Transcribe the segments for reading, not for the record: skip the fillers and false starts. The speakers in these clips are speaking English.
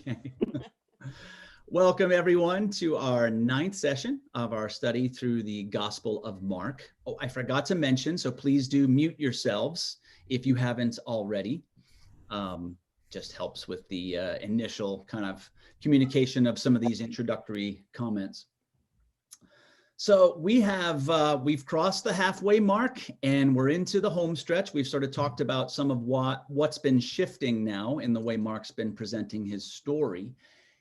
Okay. Welcome everyone to our 9th session of our study through the Gospel of Mark. Oh, I forgot to mention, so please do mute yourselves if you haven't already. Just helps with the initial kind of communication of some of these introductory comments. So we've crossed the halfway mark and we're into the home stretch. We've sort of talked about some of what's been shifting now in the way Mark's been presenting his story.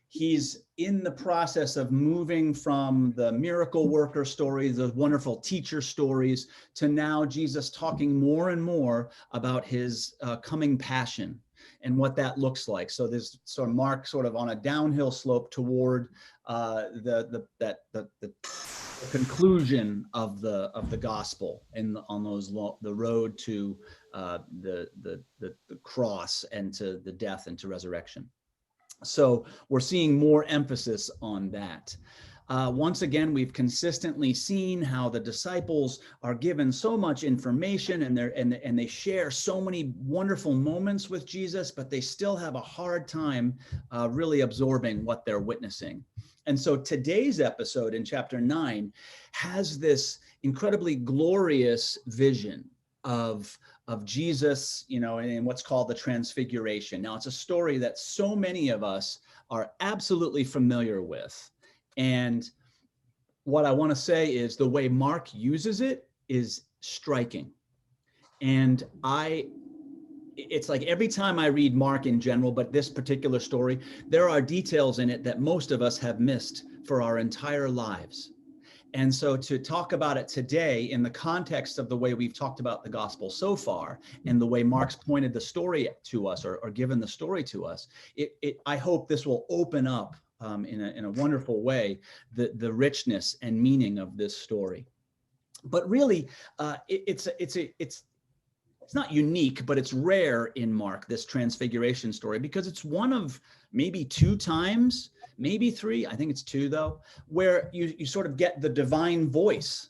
He's in the process of moving from the miracle worker stories, the wonderful teacher stories, to now Jesus talking more and more about his coming passion and what that looks like. So there's sort of Mark sort of on a downhill slope toward the conclusion of the gospel and on the road to the cross and to the death and to resurrection. So we're seeing more emphasis on that. Once again, we've consistently seen how the disciples are given so much information and they share so many wonderful moments with Jesus, but they still have a hard time really absorbing what they're witnessing. And so today's episode in chapter 9 has this incredibly glorious vision of Jesus, in what's called the Transfiguration. Now, it's a story that so many of us are absolutely familiar with. And what I want to say is the way Mark uses it is striking. And it's like every time I read Mark in general, but this particular story, there are details in it that most of us have missed for our entire lives. And so to talk about it today in the context of the way we've talked about the gospel so far and the way Mark's pointed the story to us or given the story to us, I hope this will open up in a wonderful way the richness and meaning of this story. But really, it's not unique, but it's rare in Mark, this Transfiguration story, because it's one of maybe 2 times, maybe 3, I think it's 2 though, where you sort of get the divine voice,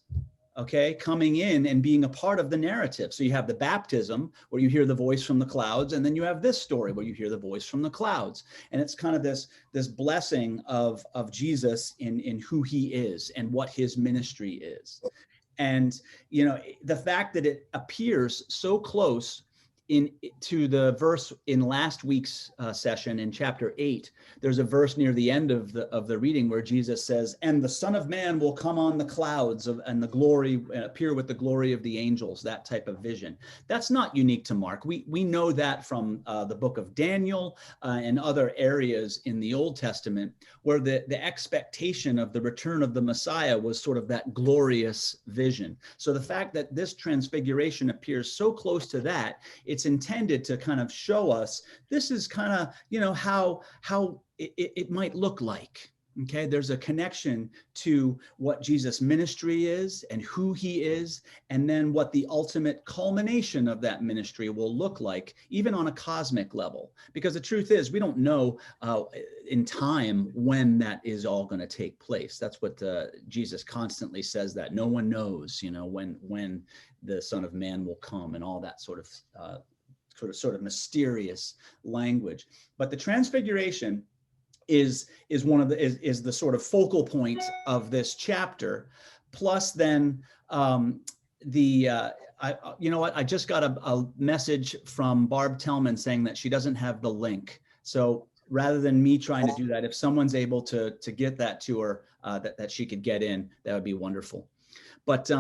okay, coming in and being a part of the narrative. So you have the baptism where you hear the voice from the clouds, and then you have this story where you hear the voice from the clouds. And it's kind of this blessing of Jesus in who he is and what his ministry is. And, the fact that it appears so close to the verse in last week's session in chapter 8, there's a verse near the end of the reading where Jesus says, "And the Son of Man will come on the clouds and the glory and appear with the glory of the angels," that type of vision. That's not unique to Mark. We know that from the book of Daniel and other areas in the Old Testament where the expectation of the return of the Messiah was sort of that glorious vision. So the fact that this Transfiguration appears so close to that, it's intended to kind of show us this is kind of, how it might look like. Okay, there's a connection to what Jesus' ministry is and who he is, and then what the ultimate culmination of that ministry will look like, even on a cosmic level. Because the truth is, we don't know in time when that is all going to take place. That's what Jesus constantly says, that no one knows, when the Son of Man will come, and all that sort of mysterious language. But the Transfiguration is the sort of focal point of this chapter. Plus then I just got a message from Barb Tellman saying that she doesn't have the link. So rather than me trying to do that, if someone's able to get that to her, that she could get in, that would be wonderful. But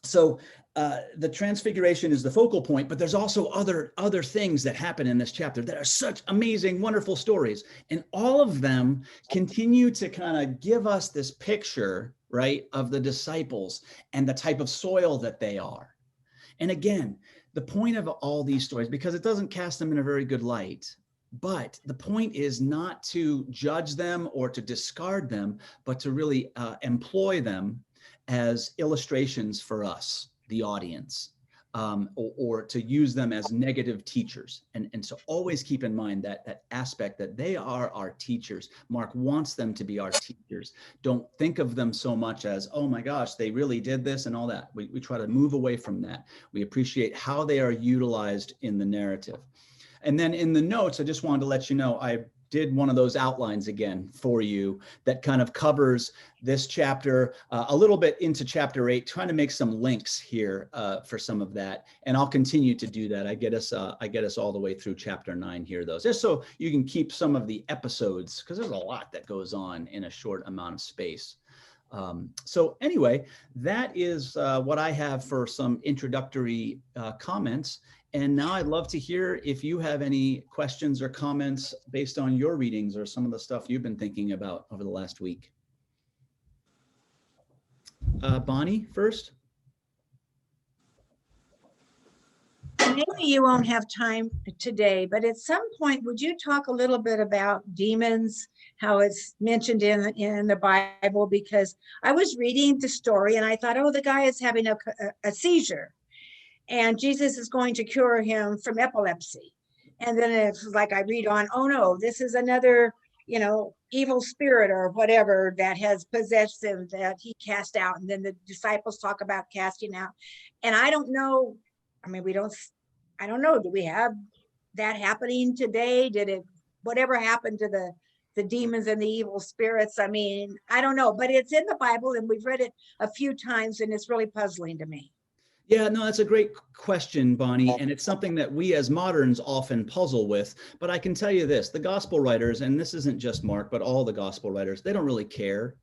so the Transfiguration is the focal point, but there's also other things that happen in this chapter that are such amazing, wonderful stories. And all of them continue to kind of give us this picture, right, of the disciples and the type of soil that they are. And again, the point of all these stories, because it doesn't cast them in a very good light, but the point is not to judge them or to discard them, but to really employ them as illustrations for us, the audience, or to use them as negative teachers. And so always keep in mind that aspect that they are our teachers. Mark wants them to be our teachers. Don't think of them so much as, oh my gosh, they really did this and all that. We try to move away from that. We appreciate how they are utilized in the narrative. And then in the notes, I just wanted to let you know, did one of those outlines again for you that kind of covers this chapter, a little bit into chapter 8, trying to make some links here for some of that. And I'll continue to do that. I get us all the way through chapter 9 here, though, just so you can keep some of the episodes, because there's a lot that goes on in a short amount of space. So anyway, that is what I have for some introductory comments. And now I'd love to hear if you have any questions or comments based on your readings or some of the stuff you've been thinking about over the last week. Bonnie, first. Maybe you won't have time today, but at some point, would you talk a little bit about demons, how it's mentioned in the Bible? Because I was reading the story and I thought, oh, the guy is having a seizure and Jesus is going to cure him from epilepsy. And then it's like I read on, oh no, this is another, evil spirit or whatever that has possessed him that he cast out. And then the disciples talk about casting out. And I don't know, I don't know, do we have that happening today? Whatever happened to the demons and the evil spirits? I don't know, but it's in the Bible and we've read it a few times and it's really puzzling to me. Yeah, no, that's a great question, Bonnie. And it's something that we as moderns often puzzle with. But I can tell you this, the gospel writers, and this isn't just Mark, but all the gospel writers, they don't really care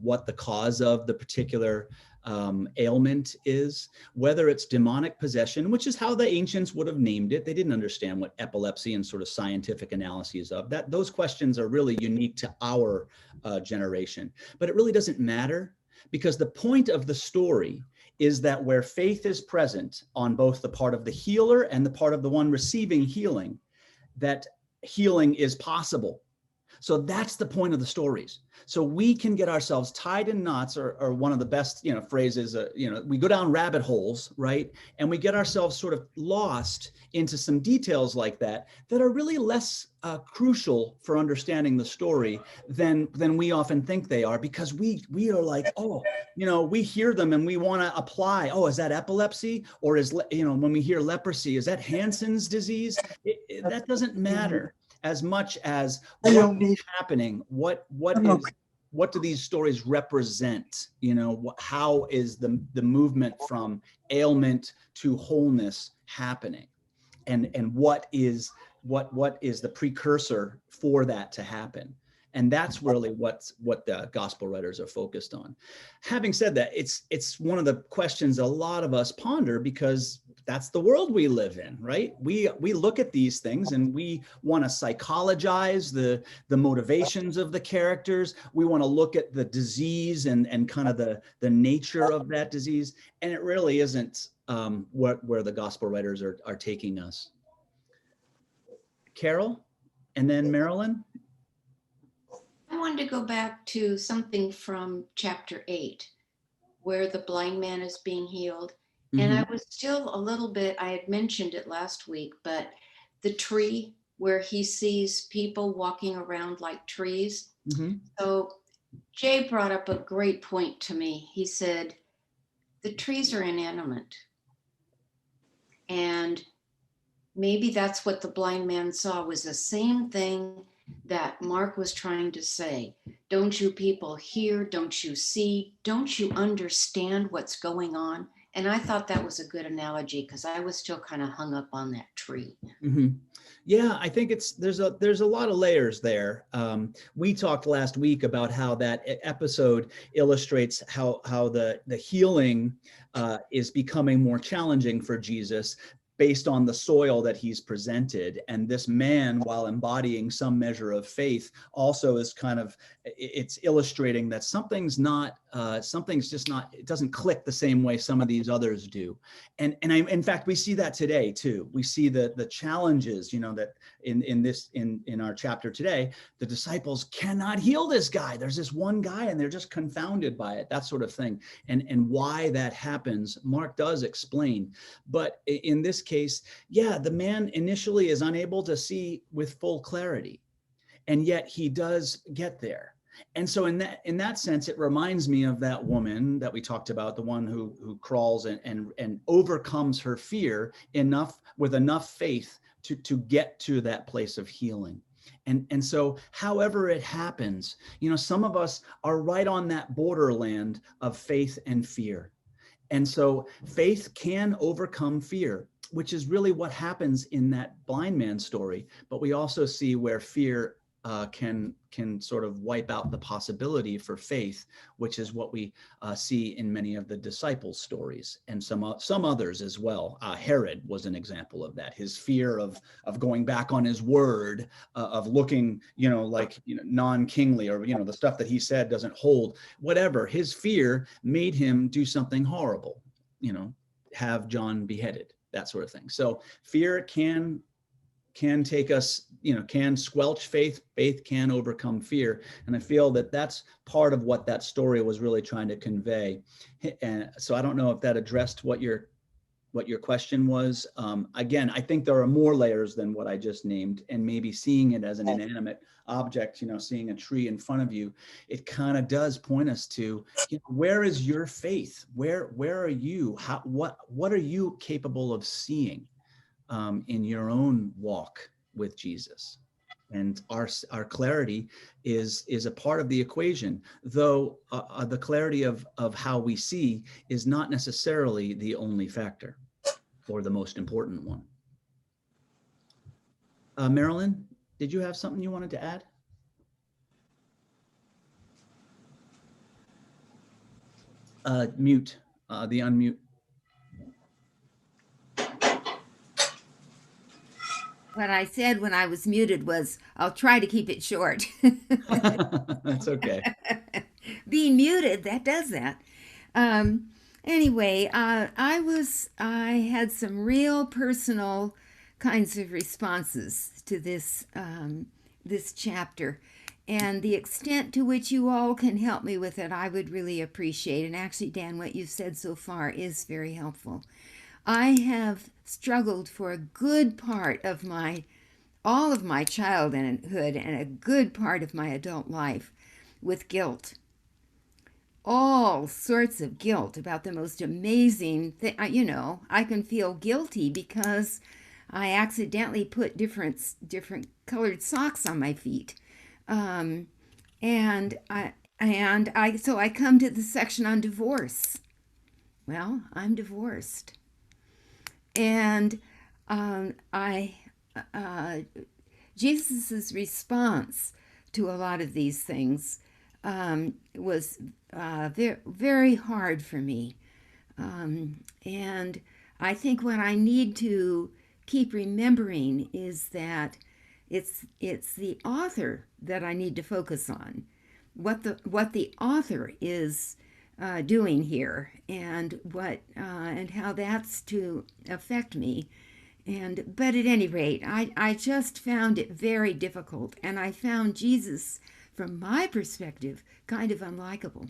what the cause of the particular ailment is, whether it's demonic possession, which is how the ancients would have named it. They didn't understand what epilepsy and sort of scientific analyses of that. Those questions are really unique to our generation. But it really doesn't matter, because the point of the story is that where faith is present on both the part of the healer and the part of the one receiving healing, that healing is possible. So that's the point of the stories. So we can get ourselves tied in knots, or one of the best, phrases, we go down rabbit holes, right? And we get ourselves sort of lost into some details like that are really less crucial for understanding the story than we often think they are, because we are like, oh, we hear them and we want to apply, oh, is that epilepsy? Or is, when we hear leprosy, is that Hansen's disease? That doesn't matter as much as what's happening, what do these stories represent? How is the movement from ailment to wholeness happening, and what is the precursor for that to happen? And that's really what the gospel writers are focused on. Having said that, it's one of the questions a lot of us ponder, because that's the world we live in, right? We look at these things and we want to psychologize the motivations of the characters. We want to look at the disease and kind of the nature of that disease. And it really isn't where the gospel writers are taking us. Carol, and then Marilyn. I wanted to go back to something from chapter 8, where the blind man is being healed. Mm-hmm. And I was still a little bit, I had mentioned it last week, but the tree where he sees people walking around like trees. Mm-hmm. So Jay brought up a great point to me. He said, the trees are inanimate. And maybe that's what the blind man saw, was the same thing that Mark was trying to say. Don't you people hear? Don't you see? Don't you understand what's going on? And I thought that was a good analogy, because I was still kind of hung up on that tree. Mm-hmm. Yeah, I think there's a lot of layers there. We talked last week about how that episode illustrates how the healing is becoming more challenging for Jesus, based on the soil that he's presented. And this man, while embodying some measure of faith, also is it's illustrating that something's just not, it doesn't click the same way some of these others do. And in fact, we see that today too. We see the challenges, that in our chapter today, the disciples cannot heal this guy. There's this one guy and they're just confounded by it, that sort of thing. And why that happens, Mark does explain. But in this case, yeah, the man initially is unable to see with full clarity, and yet he does get there. And so in that sense, it reminds me of that woman that we talked about, the one who crawls and overcomes her fear with enough faith to get to that place of healing. And so however it happens, some of us are right on that borderland of faith and fear. And so faith can overcome fear, which is really what happens in that blind man story. But we also see where fear can sort of wipe out the possibility for faith, which is what we see in many of the disciples' stories and some others as well. Herod was an example of that. His fear of going back on his word, of looking, non-kingly, or the stuff that he said doesn't hold. Whatever, his fear made him do something horrible. Have John beheaded, that sort of thing. So fear can take us, can squelch faith. Faith can overcome fear. And I feel that that's part of what that story was really trying to convey. And so I don't know if that addressed what your question was. Again, I think there are more layers than what I just named, and maybe seeing it as an inanimate object, seeing a tree in front of you, it kind of does point us to, where is your faith? Where are you? What are you capable of seeing in your own walk with Jesus? And our clarity is a part of the equation, though the clarity of how we see is not necessarily the only factor or the most important one. Marilyn, did you have something you wanted to add? Mute, the unmute. What I said when I was muted was, I'll try to keep it short. That's okay. Being muted, that does that. Anyway, I had some real personal kinds of responses to this chapter, and the extent to which you all can help me with it, I would really appreciate. And actually, Dan, what you've said so far is very helpful. I have struggled for a good part of all of my childhood and a good part of my adult life with guilt. All sorts of guilt about the most amazing thing. I can feel guilty because I accidentally put different colored socks on my feet. So I come to the section on divorce. Well, I'm divorced. And Jesus's response to a lot of these things was very, very hard for me. And I think what I need to keep remembering is that it's the author that I need to focus on, what the author is doing here, and and how that's to affect me. But at any rate, I just found it very difficult, and I found Jesus, from my perspective, kind of unlikable.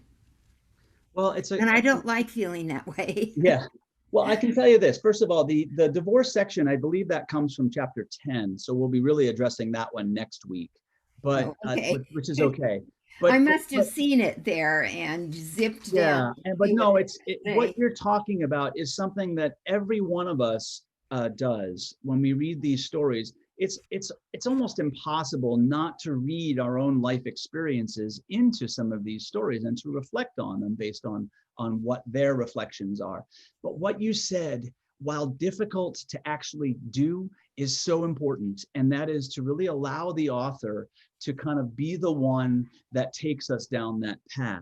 Well, and I don't like feeling that way. Yeah. Well, I can tell you this. First of all, the divorce section, I believe that comes from chapter 10. So we'll be really addressing that one next week, but Okay. which is okay. But I must have seen it there and zipped down. But no, what you're talking about is something that every one of us does when we read these stories. It's almost impossible not to read our own life experiences into some of these stories and to reflect on them based on what their reflections are. But what you said, while difficult to actually do, is so important. And that is to really allow the author to kind of be the one that takes us down that path.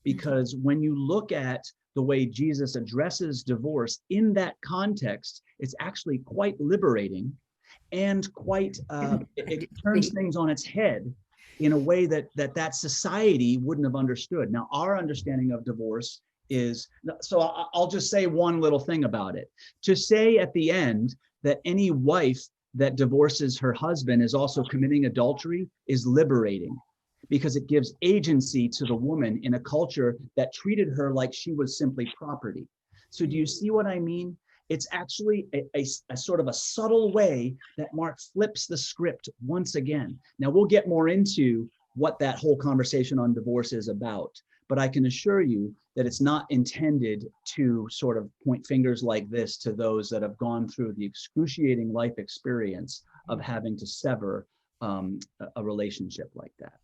Because when you look at the way Jesus addresses divorce in that context, it's actually quite liberating and quite, it turns things on its head in a way that society wouldn't have understood. Now, our understanding of divorce is, so I'll just say one little thing about it. To say at the end that any wife that divorces her husband is also committing adultery is liberating, because it gives agency to the woman in a culture that treated her like she was simply property. So do you see what I mean? It's actually a sort of a subtle way that Mark flips the script once again. Now, we'll get more into what that whole conversation on divorce is about, but I can assure you that it's not intended to sort of point fingers like this to those that have gone through the excruciating life experience of having to sever a relationship like that.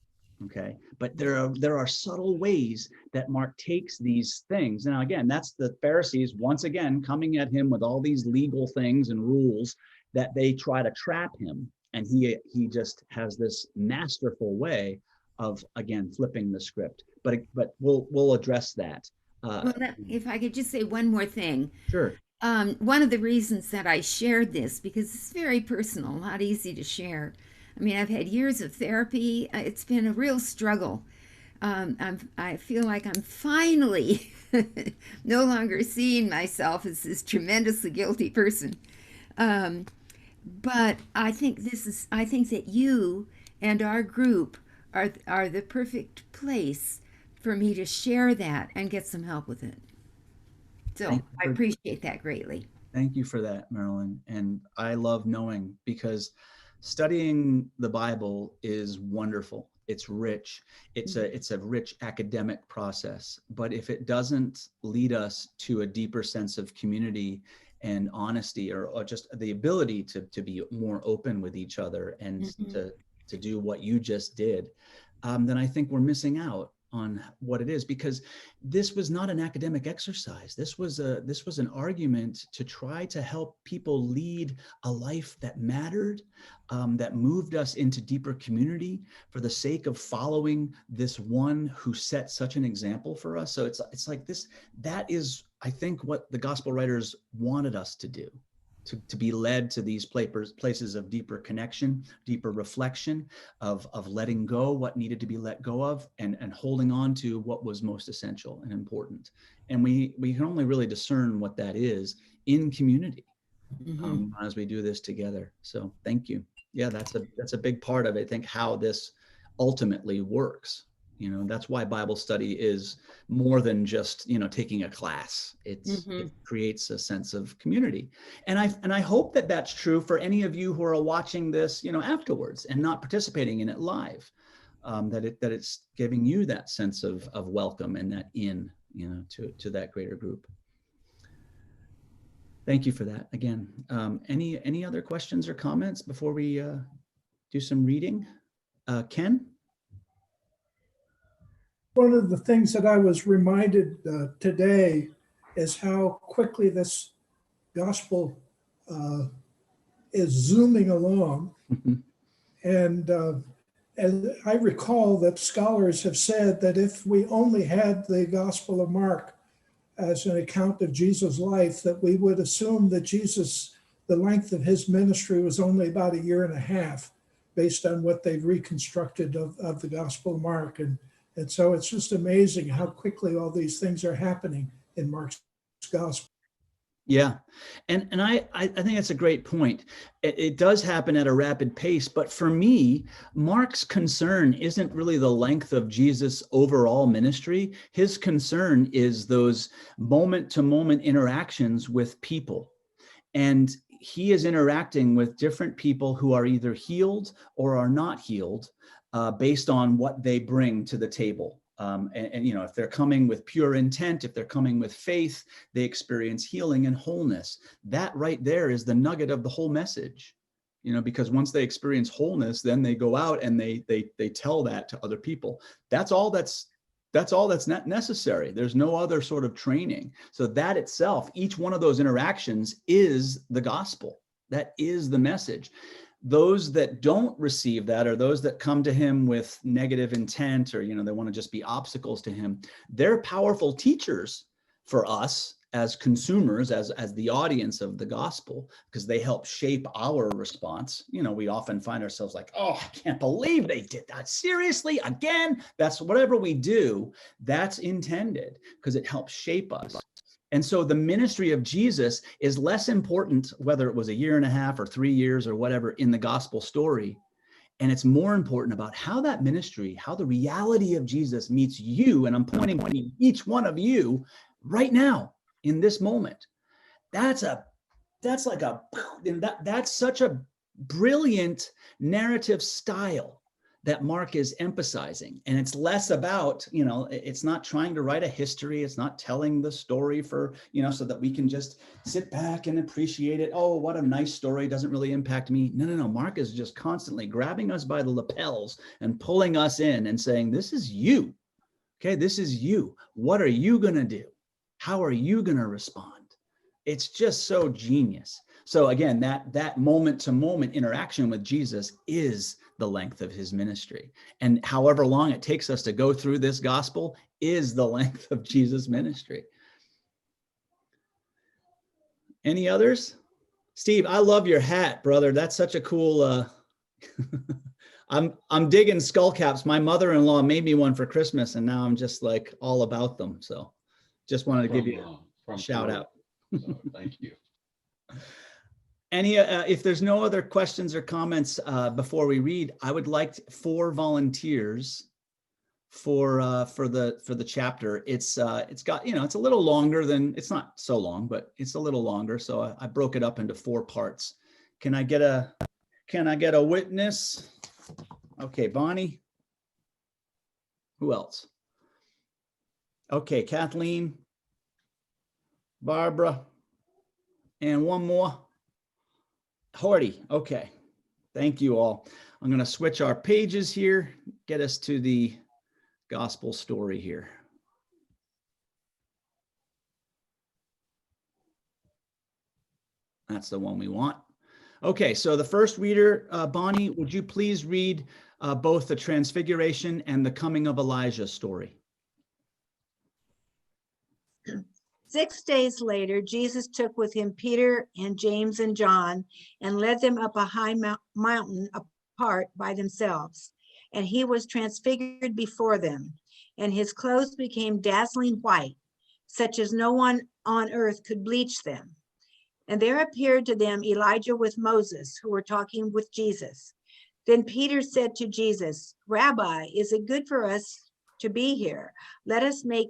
Okay, but there are subtle ways that Mark takes these things. Now, again, that's the Pharisees once again coming at him with all these legal things and rules that they try to trap him, and he just has this masterful way of, again, flipping the script. But we'll address that. Well, if I could just say one more thing. Sure. One of the reasons that I shared this, because it's very personal, not easy to share. I mean, I've had years of therapy. It's been a real struggle. I feel like I'm finally no longer seeing myself as this tremendously guilty person. But I think that you and our group are the perfect place for me to share that and get some help with it. So I appreciate that greatly. Thank you for that, Marilyn. And I love knowing, because studying the Bible is wonderful. It's rich. It's a rich academic process. But if it doesn't lead us to a deeper sense of community and honesty, or just the ability to be more open with each other and to do what you just did, then I think we're missing out on what it is, because this was not an academic exercise. This was an argument to try to help people lead a life that mattered, that moved us into deeper community for the sake of following this one who set such an example for us. So it's like this, that is, I think, what the gospel writers wanted us to do. To be led to these places of deeper connection, deeper reflection, of letting go what needed to be let go of, and holding on to what was most essential and important. And we can only really discern what that is in community as we do this together. So thank you. Yeah, that's a big part of it. I think how this ultimately works. That's why Bible study is more than just, taking a class. It creates a sense of community. And I hope that that's true for any of you who are watching this, afterwards and not participating in it live, that it's giving you that sense of welcome and that to that greater group. Thank you for that. Again, any other questions or comments before we do some reading? Ken? One of the things that I was reminded today is how quickly this gospel is zooming along. And I recall that scholars have said that if we only had the Gospel of Mark as an account of Jesus' life, that we would assume that Jesus, the length of his ministry was only about 1.5 years, based on what they've reconstructed of the Gospel of Mark. And so it's just amazing how quickly all these things are happening in Mark's gospel. Yeah. And I think that's a great point. It does happen at a rapid pace, but for me, Mark's concern isn't really the length of Jesus' overall ministry. His concern is those moment-to-moment interactions with people. And he is interacting with different people who are either healed or are not healed, based on what they bring to the table. And if they're coming with pure intent, if they're coming with faith, they experience healing and wholeness. That right there is the nugget of the whole message, because once they experience wholeness, then they go out and they tell that to other people. That's all that's not necessary. There's no other sort of training. So that itself, each one of those interactions is the gospel. That is the message. Those that don't receive that, or those that come to him with negative intent, or they want to just be obstacles to him, they're powerful teachers for us as consumers, as the audience of the gospel, because they help shape our response. We often find ourselves like, oh, I can't believe they did that. Seriously, again? That's whatever we do, that's intended, because it helps shape us. And so the ministry of Jesus is less important, whether it was 1.5 years or 3 years or whatever in the gospel story. And it's more important about how that ministry, how the reality of Jesus meets you. And I'm pointing to each one of you right now in this moment. That's such a brilliant narrative style that Mark is emphasizing. And it's less about, it's not trying to write a history. It's not telling the story for, so that we can just sit back and appreciate it. Oh, what a nice story. Doesn't really impact me. No. Mark is just constantly grabbing us by the lapels and pulling us in and saying, this is you. Okay, this is you. What are you going to do? How are you going to respond? It's just so genius. So again, that moment to moment interaction with Jesus is the length of his ministry. And however long it takes us to go through this gospel is the length of Jesus' ministry. Any others? Steve, I love your hat, brother. That's such a cool, I'm digging skull caps. My mother-in-law made me one for Christmas, and now I'm just like all about them. So just wanted to give you a shout out. So, thank you. Any, if there's no other questions or comments before we read, I would like 4 volunteers for the chapter. It's got, it's a little longer than, it's not so long, but it's a little longer. So I broke it up into 4 parts. Can I get a witness? Okay, Bonnie. Who else? Okay, Kathleen, Barbara, and one more. Horty. Okay. Thank you all. I'm going to switch our pages here, get us to the gospel story here. That's the one we want. Okay, so the first reader, Bonnie, would you please read both the Transfiguration and the coming of Elijah story? 6 days later, Jesus took with him Peter and James and John and led them up a high mountain apart by themselves. And he was transfigured before them, and his clothes became dazzling white, such as no one on earth could bleach them. And there appeared to them Elijah with Moses, who were talking with Jesus. Then Peter said to Jesus, Rabbi, is it good for us to be here? Let us make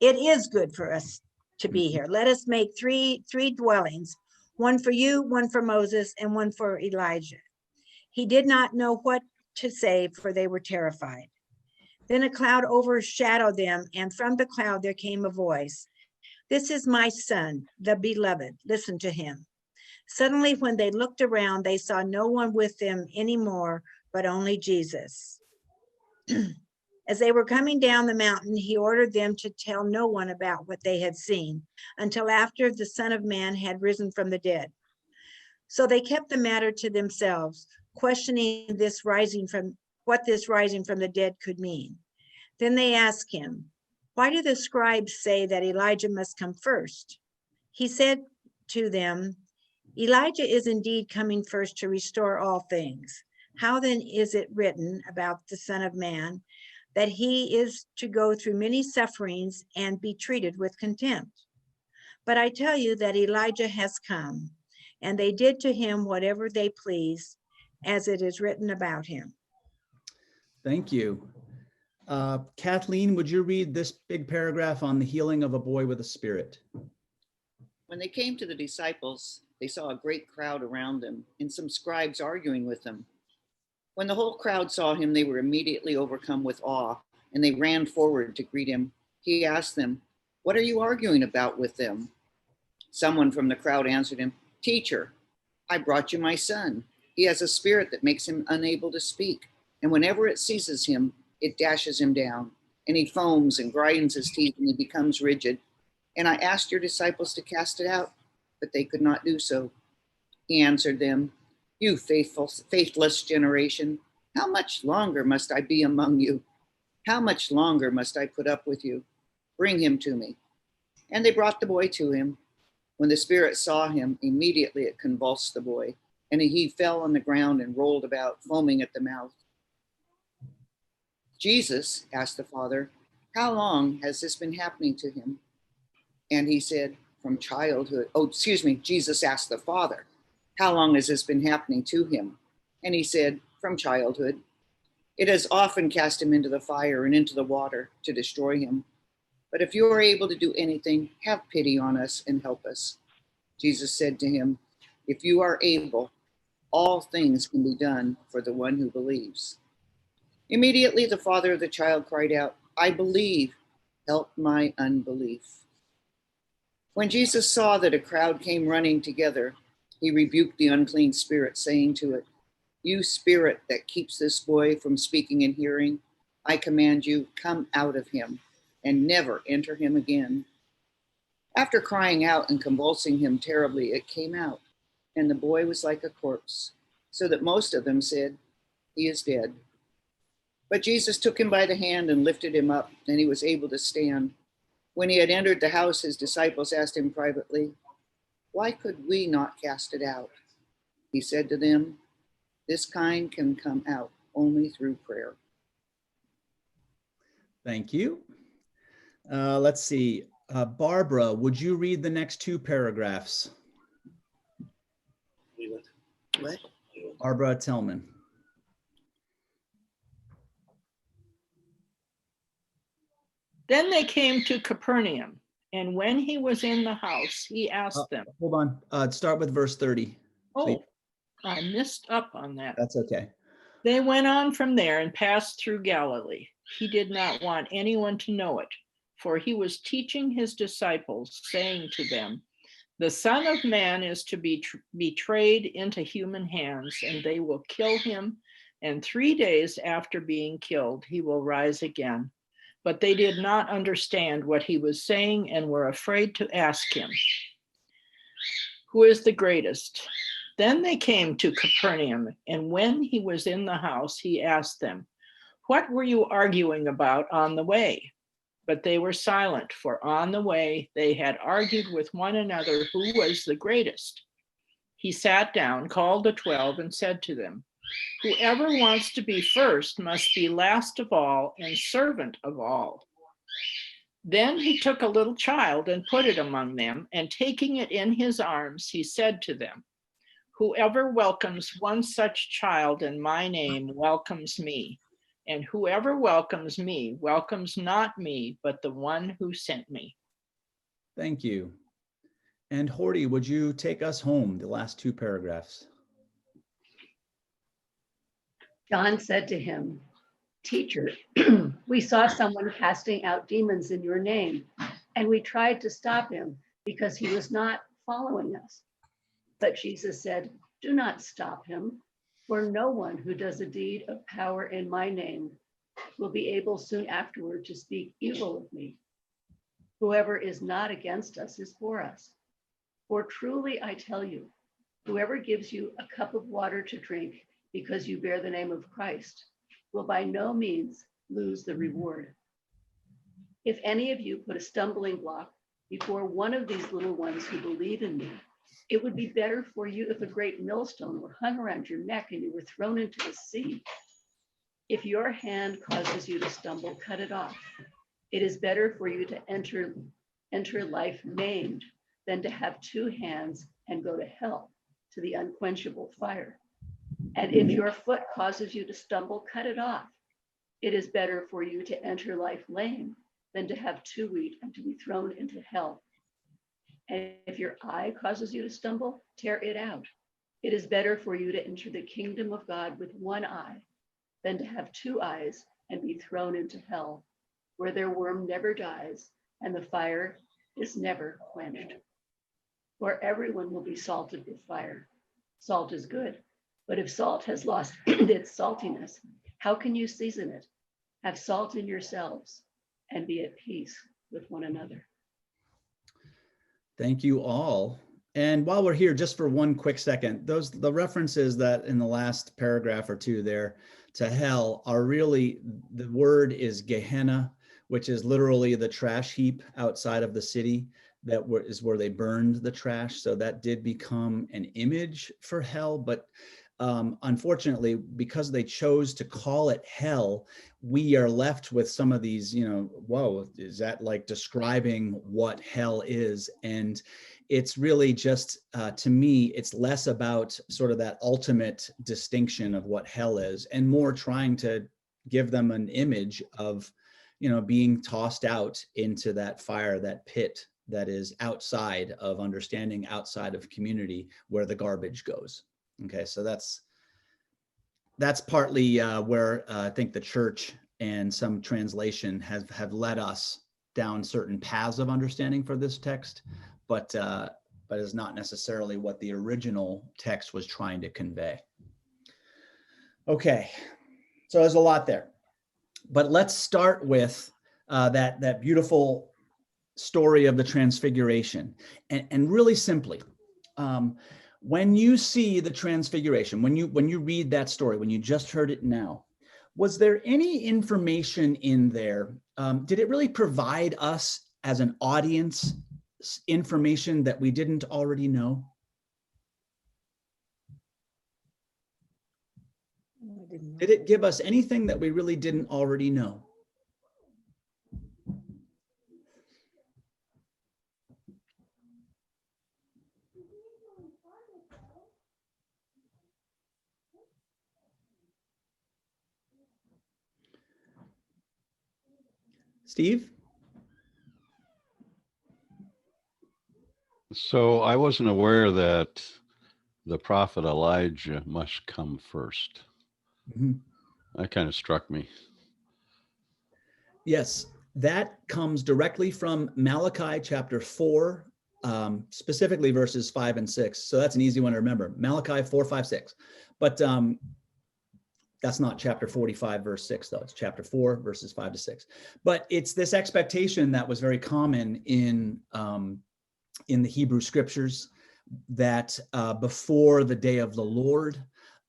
it is good for us to be here. Let us make three dwellings, one for you, one for Moses, and one for Elijah. He did not know what to say, for they were terrified. Then a cloud overshadowed them, and from the cloud there came a voice. This is my son, the beloved. Listen to him. Suddenly, when they looked around, they saw no one with them anymore, but only Jesus. As they were coming down the mountain, he ordered them to tell no one about what they had seen until after the Son of Man had risen from the dead. So they kept the matter to themselves, questioning what this rising from the dead could mean. Then they asked him, why do the scribes say that Elijah must come first? He said to them, Elijah is indeed coming first to restore all things. How then is it written about the Son of Man that he is to go through many sufferings and be treated with contempt? But I tell you that Elijah has come, and they did to him whatever they pleased, as it is written about him. Thank you. Kathleen, would you read this big paragraph on the healing of a boy with a spirit? When they came to the disciples, they saw a great crowd around them and some scribes arguing with them. When the whole crowd saw him, they were immediately overcome with awe, and they ran forward to greet him. He asked them, what are you arguing about with them? Someone from the crowd answered him, Teacher, I brought you my son. He has a spirit that makes him unable to speak, and whenever it seizes him, it dashes him down, and he foams and grinds his teeth, and he becomes rigid. And I asked your disciples to cast it out, but they could not do so. He answered them, You faithless generation, how much longer must I be among you? How much longer must I put up with you? Bring him to me. And they brought the boy to him. When the spirit saw him, immediately it convulsed the boy, and he fell on the ground and rolled about, foaming at the mouth. Jesus asked the father, How long has this been happening to him? And he said, From childhood. Jesus asked the father, How long has this been happening to him? And he said, From childhood. It has often cast him into the fire and into the water to destroy him. But if you are able to do anything, have pity on us and help us. Jesus said to him, If you are able, all things can be done for the one who believes. Immediately the father of the child cried out, I believe, help my unbelief. When Jesus saw that a crowd came running together, he rebuked the unclean spirit, saying to it, You spirit that keeps this boy from speaking and hearing, I command you, come out of him and never enter him again. After crying out and convulsing him terribly, it came out, and the boy was like a corpse, so that most of them said, He is dead. But Jesus took him by the hand and lifted him up, and he was able to stand. When he had entered the house, his disciples asked him privately, Why could we not cast it out? He said to them, This kind can come out only through prayer. Thank you. Let's see. Barbara, would you read the next two paragraphs? What? Barbara Tillman. Then they came to Capernaum, and when he was in the house, he asked them. Hold on. Start with verse 30. Please. Oh, I missed up on that. That's okay. They went on from there and passed through Galilee. He did not want anyone to know it, for he was teaching his disciples, saying to them, The Son of Man is to be betrayed into human hands, and they will kill him, and 3 days after being killed, he will rise again. But they did not understand what he was saying and were afraid to ask him, Who is the greatest? Then they came to Capernaum, and when he was in the house, he asked them, What were you arguing about on the way? But they were silent, for on the way they had argued with one another who was the greatest. He sat down, called the 12, and said to them, Whoever wants to be first must be last of all and servant of all. Then he took a little child and put it among them, and taking it in his arms, he said to them, Whoever welcomes one such child in my name welcomes me, and whoever welcomes me welcomes not me, but the one who sent me. Thank you. And Horty, would you take us home, the last two paragraphs? John said to him, Teacher, we saw someone casting out demons in your name, and we tried to stop him because he was not following us. But Jesus said, Do not stop him, for no one who does a deed of power in my name will be able soon afterward to speak evil of me. Whoever is not against us is for us. For truly I tell you, whoever gives you a cup of water to drink because you bear the name of Christ will by no means lose the reward. If any of you put a stumbling block before one of these little ones who believe in me, it would be better for you if a great millstone were hung around your neck and you were thrown into the sea. If your hand causes you to stumble, cut it off. It is better for you to enter life maimed than to have two hands and go to hell, to the unquenchable fire. And if your foot causes you to stumble, cut it off. It is better for you to enter life lame than to have two feet and to be thrown into hell. And if your eye causes you to stumble, tear it out. It is better for you to enter the kingdom of God with one eye than to have two eyes and be thrown into hell, where their worm never dies and the fire is never quenched. For everyone will be salted with fire. Salt is good, but if salt has lost its saltiness, how can you season it? Have salt in yourselves and be at peace with one another. Thank you all. And while we're here, just for one quick second, the references that in the last paragraph or two there to hell are really, the word is Gehenna, which is literally the trash heap outside of the city is where they burned the trash. So that did become an image for hell. But unfortunately, because they chose to call it hell, we are left with some of these, whoa, is that like describing what hell is? And it's really just, to me, it's less about sort of that ultimate distinction of what hell is and more trying to give them an image of, being tossed out into that fire, that pit that is outside of understanding, outside of community, where the garbage goes. Okay, so that's partly where I think the church and some translation have led us down certain paths of understanding for this text, but is not necessarily what the original text was trying to convey. Okay, so there's a lot there, but let's start with that beautiful story of the Transfiguration, and really simply. When you see the Transfiguration, when you read that story, when you just heard it now, was there any information in there? Did it really provide us as an audience information that we didn't already know? Did it give us anything that we really didn't already know? Steve? So I wasn't aware that the prophet Elijah must come first. Mm-hmm. That kind of struck me. Yes, that comes directly from Malachi chapter 4, specifically verses 5 and 6. So that's an easy one to remember. Malachi 4, 5, 6. But that's not chapter 45, verse 6, though. It's chapter 4, verses 5 to 6. But it's this expectation that was very common in the Hebrew scriptures, that before the day of the Lord,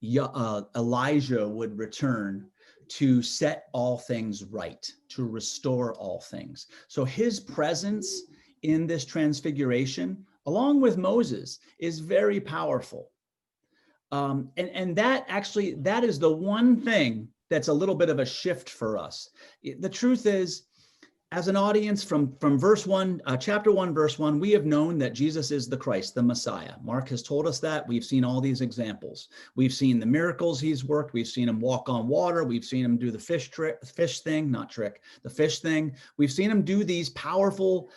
Elijah would return to set all things right, to restore all things. So his presence in this transfiguration, along with Moses, is very powerful. And that is the one thing that's a little bit of a shift for us. The truth is, as an audience, from verse 1, chapter 1, verse 1, we have known that Jesus is the Christ, the Messiah. Mark has told us that. We've seen all these examples. We've seen the miracles he's worked. We've seen him walk on water. We've seen him do the fish thing. We've seen him do these powerful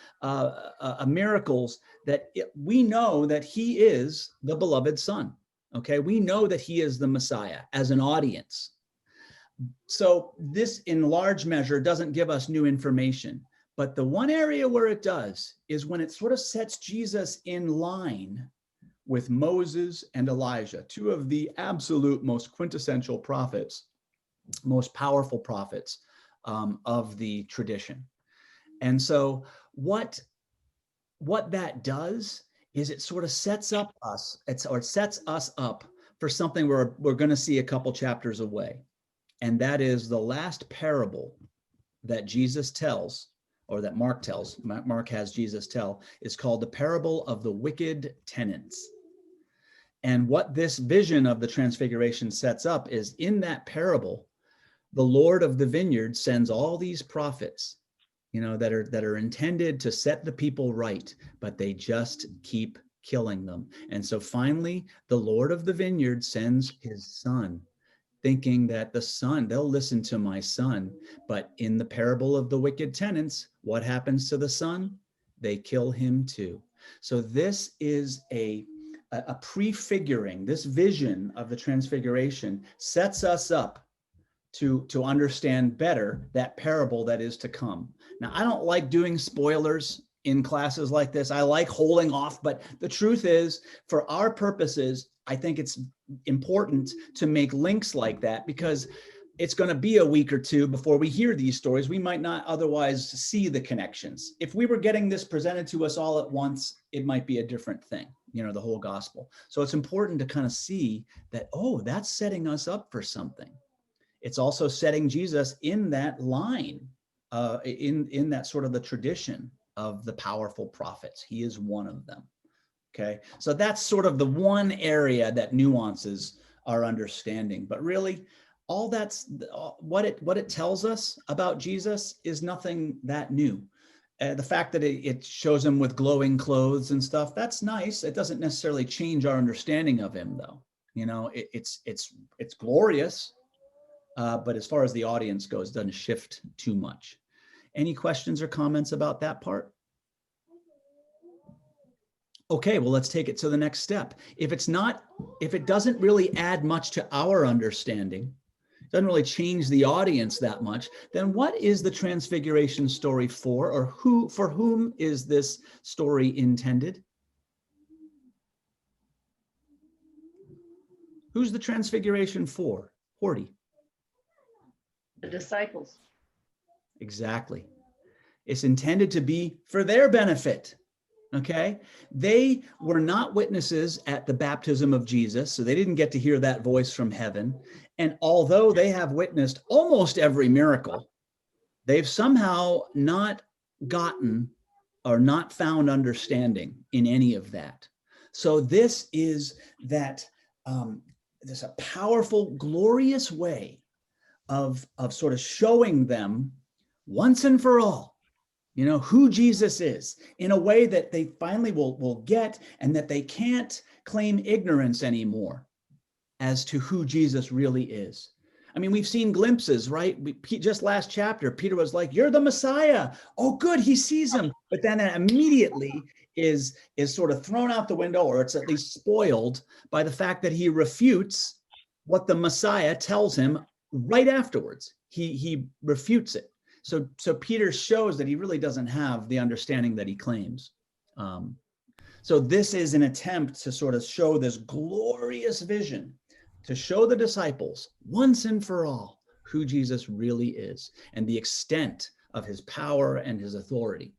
miracles that we know that he is the beloved Son. Okay, we know that he is the Messiah as an audience. So this, in large measure, doesn't give us new information. But the one area where it does is when it sort of sets Jesus in line with Moses and Elijah, two of the absolute most quintessential prophets, most powerful prophets of the tradition. And so what that does is it sort of sets us up for something we're going to see a couple chapters away. And that is the last parable that Jesus tells, or that Mark tells, Mark has Jesus tell, is called the parable of the wicked tenants. And what this vision of the Transfiguration sets up is, in that parable, the Lord of the vineyard sends all these prophets, that are intended to set the people right, but they just keep killing them. And so finally, the Lord of the vineyard sends his son, thinking that the son, they'll listen to my son. But in the parable of the wicked tenants, what happens to the son? They kill him too. So this is a prefiguring. This vision of the Transfiguration sets us up to understand better that parable that is to come. Now, I don't like doing spoilers in classes like this. I like holding off, but the truth is, for our purposes, I think it's important to make links like that, because it's going to be a week or two before we hear these stories. We might not otherwise see the connections. If we were getting this presented to us all at once, it might be a different thing, the whole gospel. So it's important to kind of see that, oh, that's setting us up for something. It's also setting Jesus in that line, in that sort of the tradition of the powerful prophets. He is one of them. Okay, so that's sort of the one area that nuances our understanding. But really, all that's what it tells us about Jesus is nothing that new. The fact that it shows him with glowing clothes and stuff, that's nice. It doesn't necessarily change our understanding of him, though. It's glorious. But as far as the audience goes, it doesn't shift too much. Any questions or comments about that part? Okay, well, let's take it to the next step. If it doesn't really add much to our understanding, doesn't really change the audience that much, then what is the Transfiguration story for, or for whom is this story intended? Who's the Transfiguration for? Horty. The disciples. Exactly. It's intended to be for their benefit. Okay. They were not witnesses at the baptism of Jesus, so they didn't get to hear that voice from heaven. And although they have witnessed almost every miracle, they've somehow not gotten or not found understanding in any of that. So this is that there's a powerful, glorious way of sort of showing them once and for all, who Jesus is, in a way that they finally will get, and that they can't claim ignorance anymore as to who Jesus really is. I mean, we've seen glimpses, right? Just last chapter, Peter was like, "You're the Messiah." Oh, good, he sees him. But then that immediately is sort of thrown out the window, or it's at least spoiled by the fact that he refutes what the Messiah tells him right afterwards. He refutes it. So Peter shows that he really doesn't have the understanding that he claims. So this is an attempt to sort of show this glorious vision, to show the disciples once and for all who Jesus really is and the extent of his power and his authority.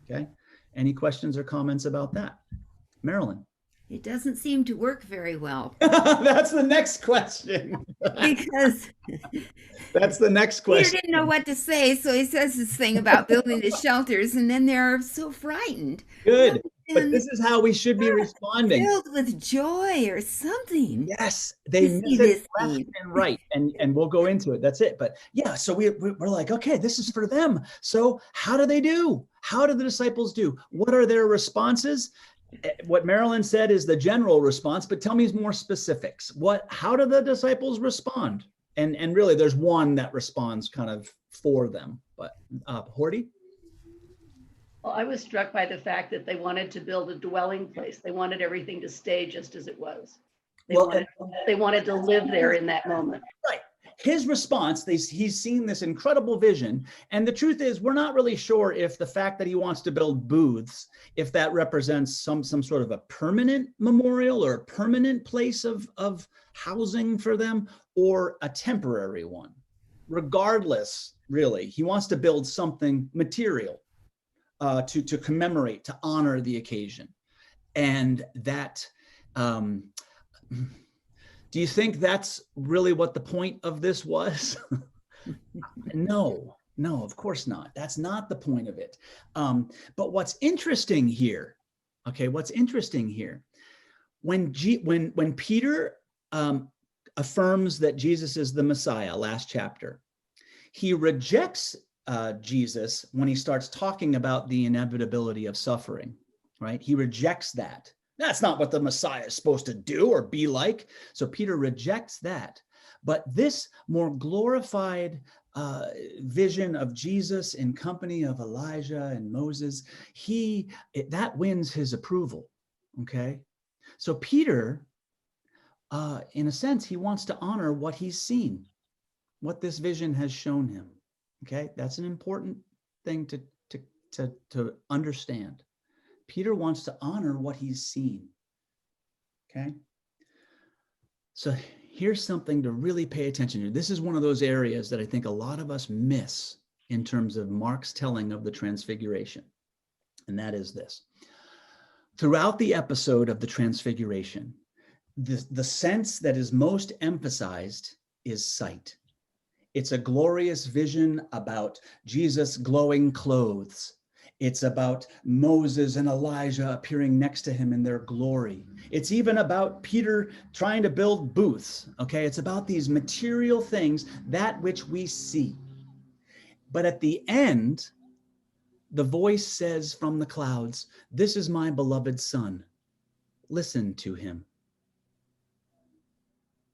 Okay. Any questions or comments about that? Marilyn? It doesn't seem to work very well. That's the next question. Because That's the next Peter question. didn't know what to say, so he says this thing about building the shelters, and then they're so frightened. Good. But And this is how we should be responding. filled with joy or something. Yes, they To see miss this it left scene. and right, and we'll go into it. That's it. But yeah, so we're like, okay, this is for them. So how do they do? How do the disciples do? What are their responses? What Marilyn said is the general response, but tell me more specifics. How do the disciples respond? And really, there's one that responds kind of for them. But Horty? Well, I was struck by the fact that they wanted to build a dwelling place. They wanted everything to stay just as it was. They wanted to live there in that moment. Right. His response, he's seen this incredible vision. And the truth is, we're not really sure if the fact that he wants to build booths, if that represents some sort of a permanent memorial or a permanent place of housing for them, or a temporary one. Regardless, really, he wants to build something material to commemorate, to honor the occasion. And that, do you think that's really what the point of this was? No, of course not. That's not the point of it. But what's interesting here, when Peter affirms that Jesus is the Messiah, last chapter, he rejects Jesus when he starts talking about the inevitability of suffering, right? He rejects that. That's not what the Messiah is supposed to do or be like. So Peter rejects that. But this more glorified vision of Jesus in company of Elijah and Moses, that wins his approval, okay? So Peter, in a sense, he wants to honor what he's seen, what this vision has shown him, okay? That's an important thing to understand. Peter wants to honor what he's seen, okay? So here's something to really pay attention to. This is one of those areas that I think a lot of us miss in terms of Mark's telling of the Transfiguration, and that is this. Throughout the episode of the Transfiguration, the sense that is most emphasized is sight. It's a glorious vision about Jesus' glowing clothes. It's about Moses and Elijah appearing next to him in their glory. It's even about Peter trying to build booths, okay? It's about these material things, that which we see. But at the end, the voice says from the clouds, "This is my beloved Son. Listen to him."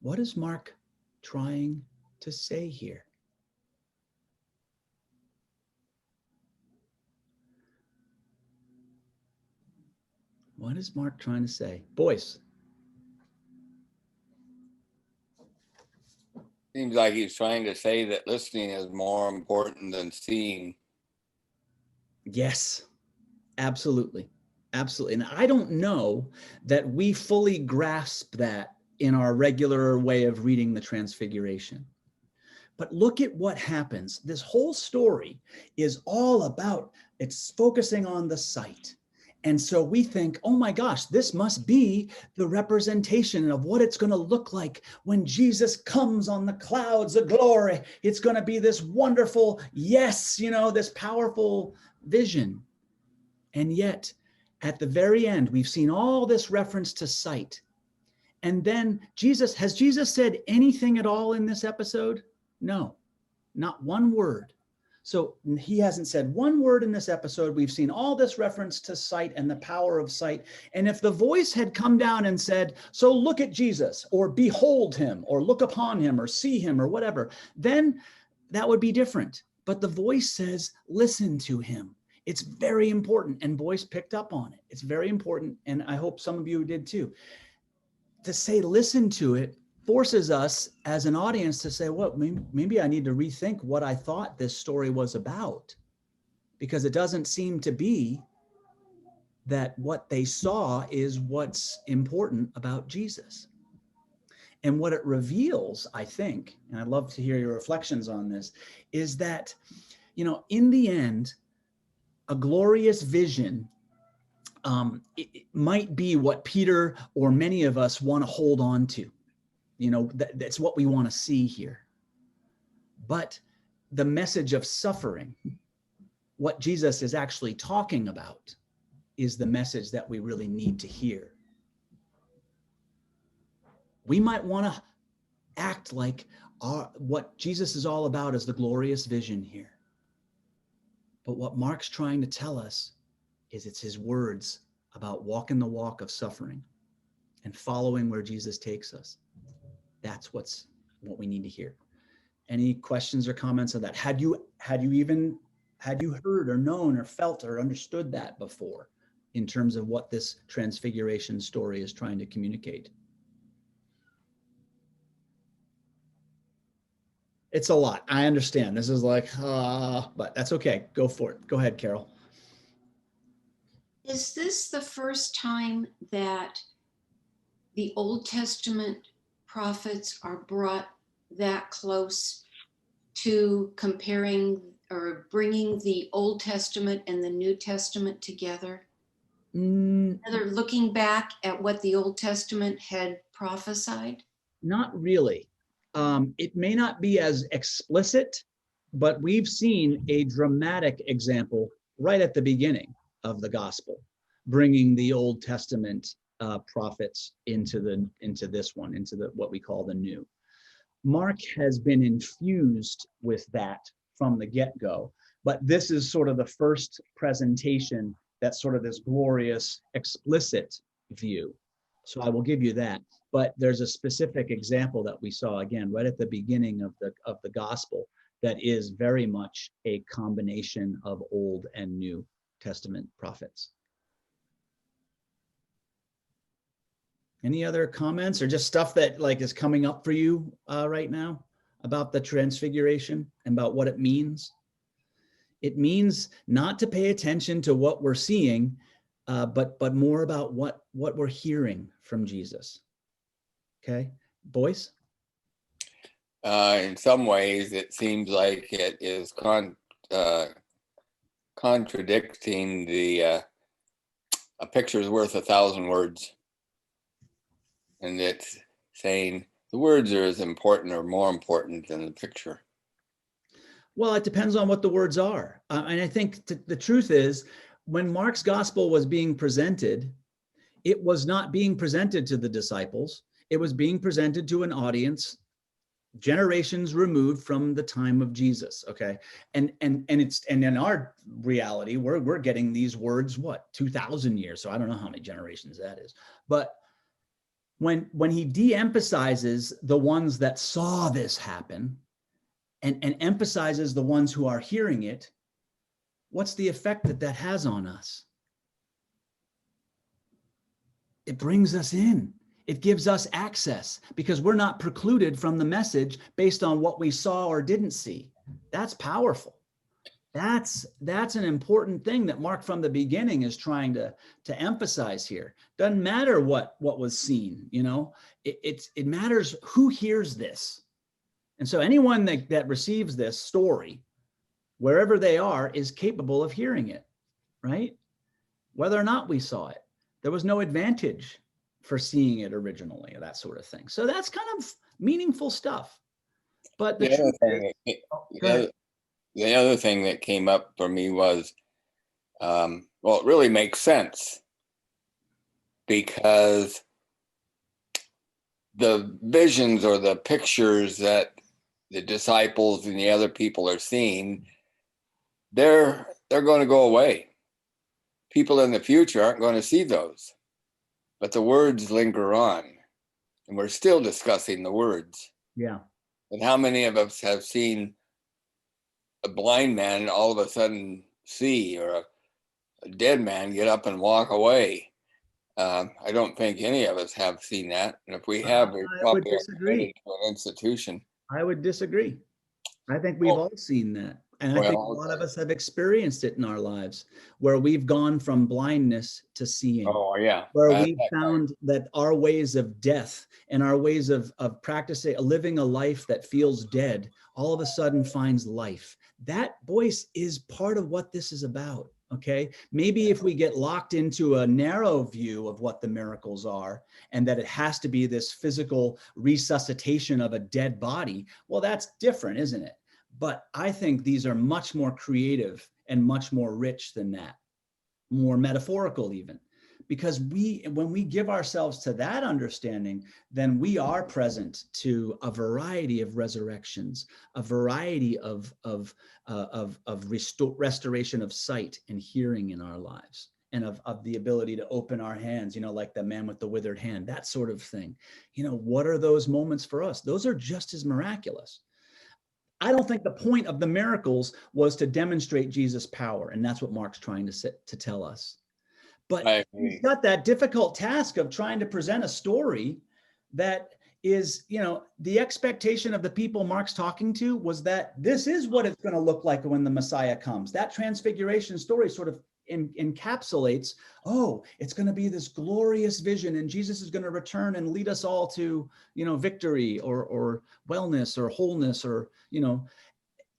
What is Mark trying to say here? What is Mark trying to say? Boyce. Seems like he's trying to say that listening is more important than seeing. Yes, absolutely. Absolutely. And I don't know that we fully grasp that in our regular way of reading the Transfiguration. But look at what happens. This whole story is all about, it's focusing on the sight. And so we think, oh my gosh, this must be the representation of what it's going to look like when Jesus comes on the clouds of glory. It's going to be this wonderful, yes, this powerful vision. And yet, at the very end, we've seen all this reference to sight. And then has Jesus said anything at all in this episode? No, not one word. So he hasn't said one word in this episode. We've seen all this reference to sight and the power of sight. And if the voice had come down and said, so look at Jesus, or behold him, or look upon him, or see him, or whatever, then that would be different. But the voice says, listen to him. It's very important. And Boyce picked up on it. It's very important. And I hope some of you did too. To say, listen to it, forces us as an audience to say, well, maybe I need to rethink what I thought this story was about, because it doesn't seem to be that what they saw is what's important about Jesus. And what it reveals, I think, and I'd love to hear your reflections on this, is that, in the end, a glorious vision it might be what Peter or many of us want to hold on to. That's what we want to see here. But the message of suffering, what Jesus is actually talking about, is the message that we really need to hear. We might want to act like what Jesus is all about is the glorious vision here. But what Mark's trying to tell us is it's his words about walking the walk of suffering and following where Jesus takes us. That's what we need to hear. Any questions or comments on that? Had you heard or known or felt or understood that before in terms of what this Transfiguration story is trying to communicate? It's a lot. I understand. This is like, but that's okay. Go for it. Go ahead, Carol. Is this the first time that the Old Testament prophets are brought that close to comparing or bringing the Old Testament and the New Testament together? They're looking back at what the Old Testament had prophesied? Not really. It may not be as explicit, but we've seen a dramatic example right at the beginning of the gospel, bringing the Old Testament prophets into this one, into what we call the new. Mark has been infused with that from the get-go, but this is sort of the first presentation that's sort of this glorious, explicit view. So I will give you that. But there's a specific example that we saw again right at the beginning of the gospel that is very much a combination of Old and New Testament prophets. Any other comments or just stuff that is coming up for you right now about the Transfiguration and about what it means? It means not to pay attention to what we're seeing, but more about what we're hearing from Jesus. Okay, Boyce? In some ways, it seems like it is contradicting a picture is worth 1,000 words. And it's saying the words are as important or more important than the picture. Well, it depends on what the words are. And I think the truth is, when Mark's gospel was being presented, it was not being presented to the disciples. It was being presented to an audience generations removed from the time of Jesus. Okay. And in our reality, we're getting these words, 2,000 years. So I don't know how many generations that is. But when he de-emphasizes the ones that saw this happen and emphasizes the ones who are hearing it, what's the effect that has on us? it brings us in. It gives us access because we're not precluded from the message based on what we saw or didn't see. That's powerful. That's an important thing that Mark from the beginning is trying to emphasize here. Doesn't matter what was seen, you know, it matters who hears this. And so anyone that receives this story, wherever they are, is capable of hearing it, right? Whether or not we saw it. There was no advantage for seeing it originally, or that sort of thing. So that's kind of meaningful stuff. But the other thing that came up for me was, well, it really makes sense because the visions or the pictures that the disciples and the other people are seeing, they're going to go away. People in the future aren't going to see those, but the words linger on, and we're still discussing the words. Yeah. And how many of us have seen a blind man all of a sudden see, or a dead man get up and walk away? I don't think any of us have seen that. And if we have, we're probably admitted to an institution. I would disagree. I think we've all seen that. And I think a lot of us have experienced it in our lives where we've gone from blindness to seeing. Oh, yeah. Where we've found that our ways of death and our ways of practicing, living a life that feels dead, all of a sudden finds life. That voice is part of what this is about. Okay, maybe if we get locked into a narrow view of what the miracles are and that it has to be this physical resuscitation of a dead body, well, that's different, isn't it? But I think these are much more creative and much more rich than that, more metaphorical even. Because when we give ourselves to that understanding, then we are present to a variety of resurrections, a variety of restoration of sight and hearing in our lives, and of the ability to open our hands, you know, like the man with the withered hand, that sort of thing. You know, what are those moments for us? Those are just as miraculous. I don't think the point of the miracles was to demonstrate Jesus' power, and that's what Mark's trying to tell us. But he's got that difficult task of trying to present a story that is, you know, the expectation of the people Mark's talking to was that this is what it's going to look like when the Messiah comes. That transfiguration story sort of encapsulates, oh, it's going to be this glorious vision and Jesus is going to return and lead us all to, you know, victory or wellness or wholeness or, you know,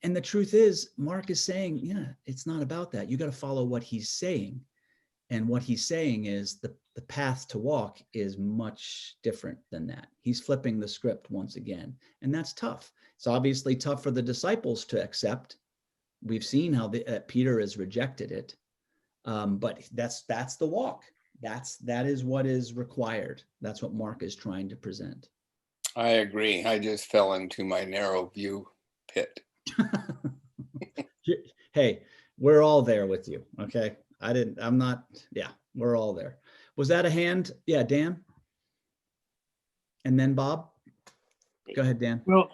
and the truth is Mark is saying, yeah, it's not about that. You got to follow what he's saying. And what he's saying is the path to walk is much different than that. He's flipping the script once again. And that's tough. It's obviously tough for the disciples to accept. We've seen how Peter has rejected it. But that's the walk. That is what is required. That's what Mark is trying to present. I agree. I just fell into my narrow view pit. Hey, we're all there with you. Okay. We're all there. Was that a hand? Yeah, Dan. And then Bob. Go ahead, Dan. Well,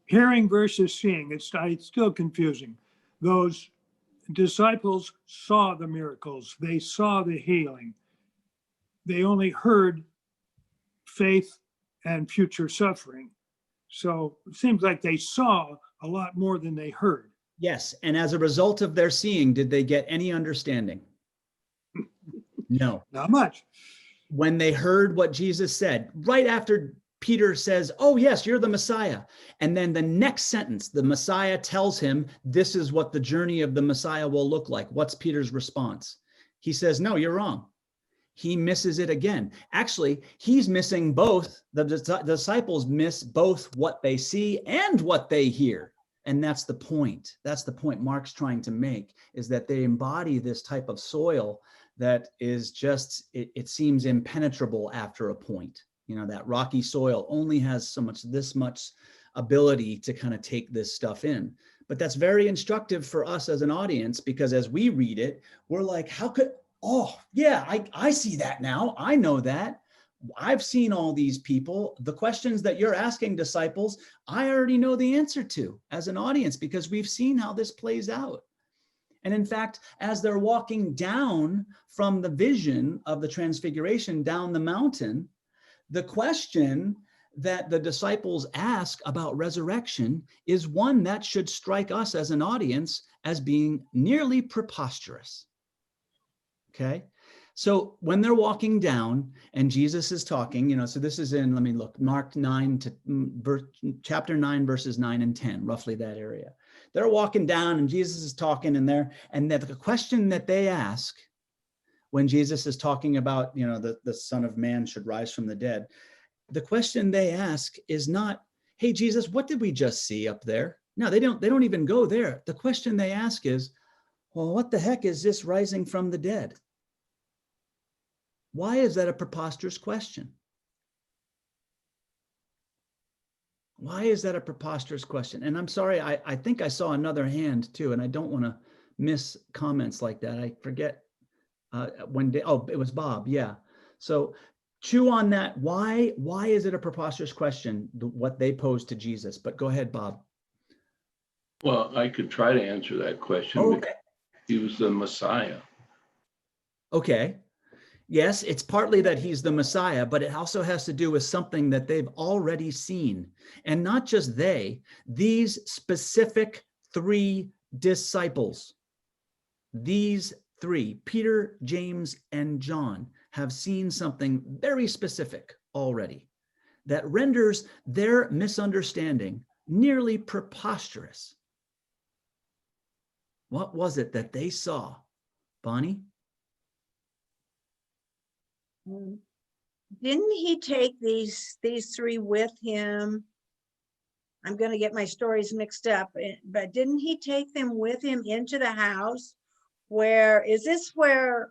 hearing versus seeing, it's still confusing. Those disciples saw the miracles. They saw the healing. They only heard faith and future suffering. So it seems like they saw a lot more than they heard. Yes. And as a result of their seeing, did they get any understanding? No. Not much. When they heard what Jesus said, right after Peter says, oh, yes, you're the Messiah. And then the next sentence, the Messiah tells him, this is what the journey of the Messiah will look like. What's Peter's response? He says, no, you're wrong. He misses it again. Actually, he's missing both. The disciples miss both what they see and what they hear. And that's the point. That's the point Mark's trying to make, is that they embody this type of soil that is just, it seems impenetrable after a point. You know, that rocky soil only has this much ability to kind of take this stuff in. But that's very instructive for us as an audience, because as we read it, we're like, oh, yeah, I see that now. I know that. I've seen all these people. The questions that you're asking, disciples, I already know the answer to as an audience, because we've seen how this plays out. And in fact, as they're walking down from the vision of the Transfiguration down the mountain, the question that the disciples ask about resurrection is one that should strike us as an audience as being nearly preposterous. Okay. So when they're walking down and Jesus is talking, so this is in, let me look, Mark 9 to chapter 9, verses 9 and 10, roughly that area. They're walking down and Jesus is talking and the question that they ask when Jesus is talking about, the Son of Man should rise from the dead, the question they ask is not, hey, Jesus, what did we just see up there? No, they don't even go there. The question they ask is, well, what the heck is this rising from the dead? Why is that a preposterous question? Why is that a preposterous question? And I'm sorry, I think I saw another hand too, and I don't want to miss comments like that. I forget it was Bob. Yeah. So chew on that. Why is it a preposterous question, what they posed to Jesus? But go ahead, Bob. Well, I could try to answer that question. Oh, okay. He was the Messiah. Okay. Yes, it's partly that he's the Messiah, but it also has to do with something that they've already seen. And not just these specific 3 disciples, these 3, Peter, James, and John, have seen something very specific already that renders their misunderstanding nearly preposterous. What was it that they saw, Bonnie? Didn't he take these 3 with him? I'm going to get my stories mixed up, but didn't he take them with him into the house? Is this where,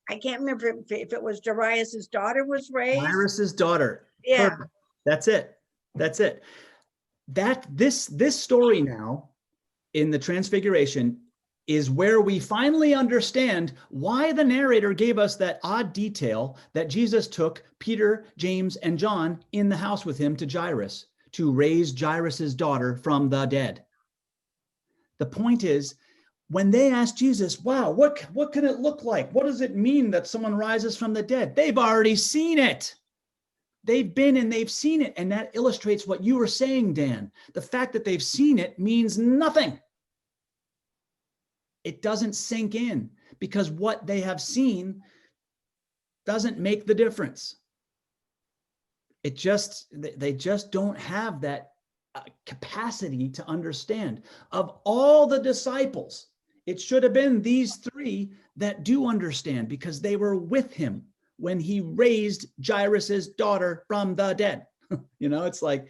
I can't remember if it was Darius's daughter was raised? Jairus's daughter. Yeah. Perfect. That's it. This story now in the Transfiguration is where we finally understand why the narrator gave us that odd detail that Jesus took Peter, James, and John in the house with him to Jairus to raise Jairus's daughter from the dead. The point is, when they asked Jesus, wow, what can it look like? What does it mean that someone rises from the dead? They've already seen it. They've been and they've seen it. And that illustrates what you were saying, Dan. The fact that they've seen it means nothing. It doesn't sink in because what they have seen doesn't make the difference. They just don't have that capacity to understand. Of all the disciples, it should have been these 3 that do understand because they were with him when he raised Jairus's daughter from the dead. It's like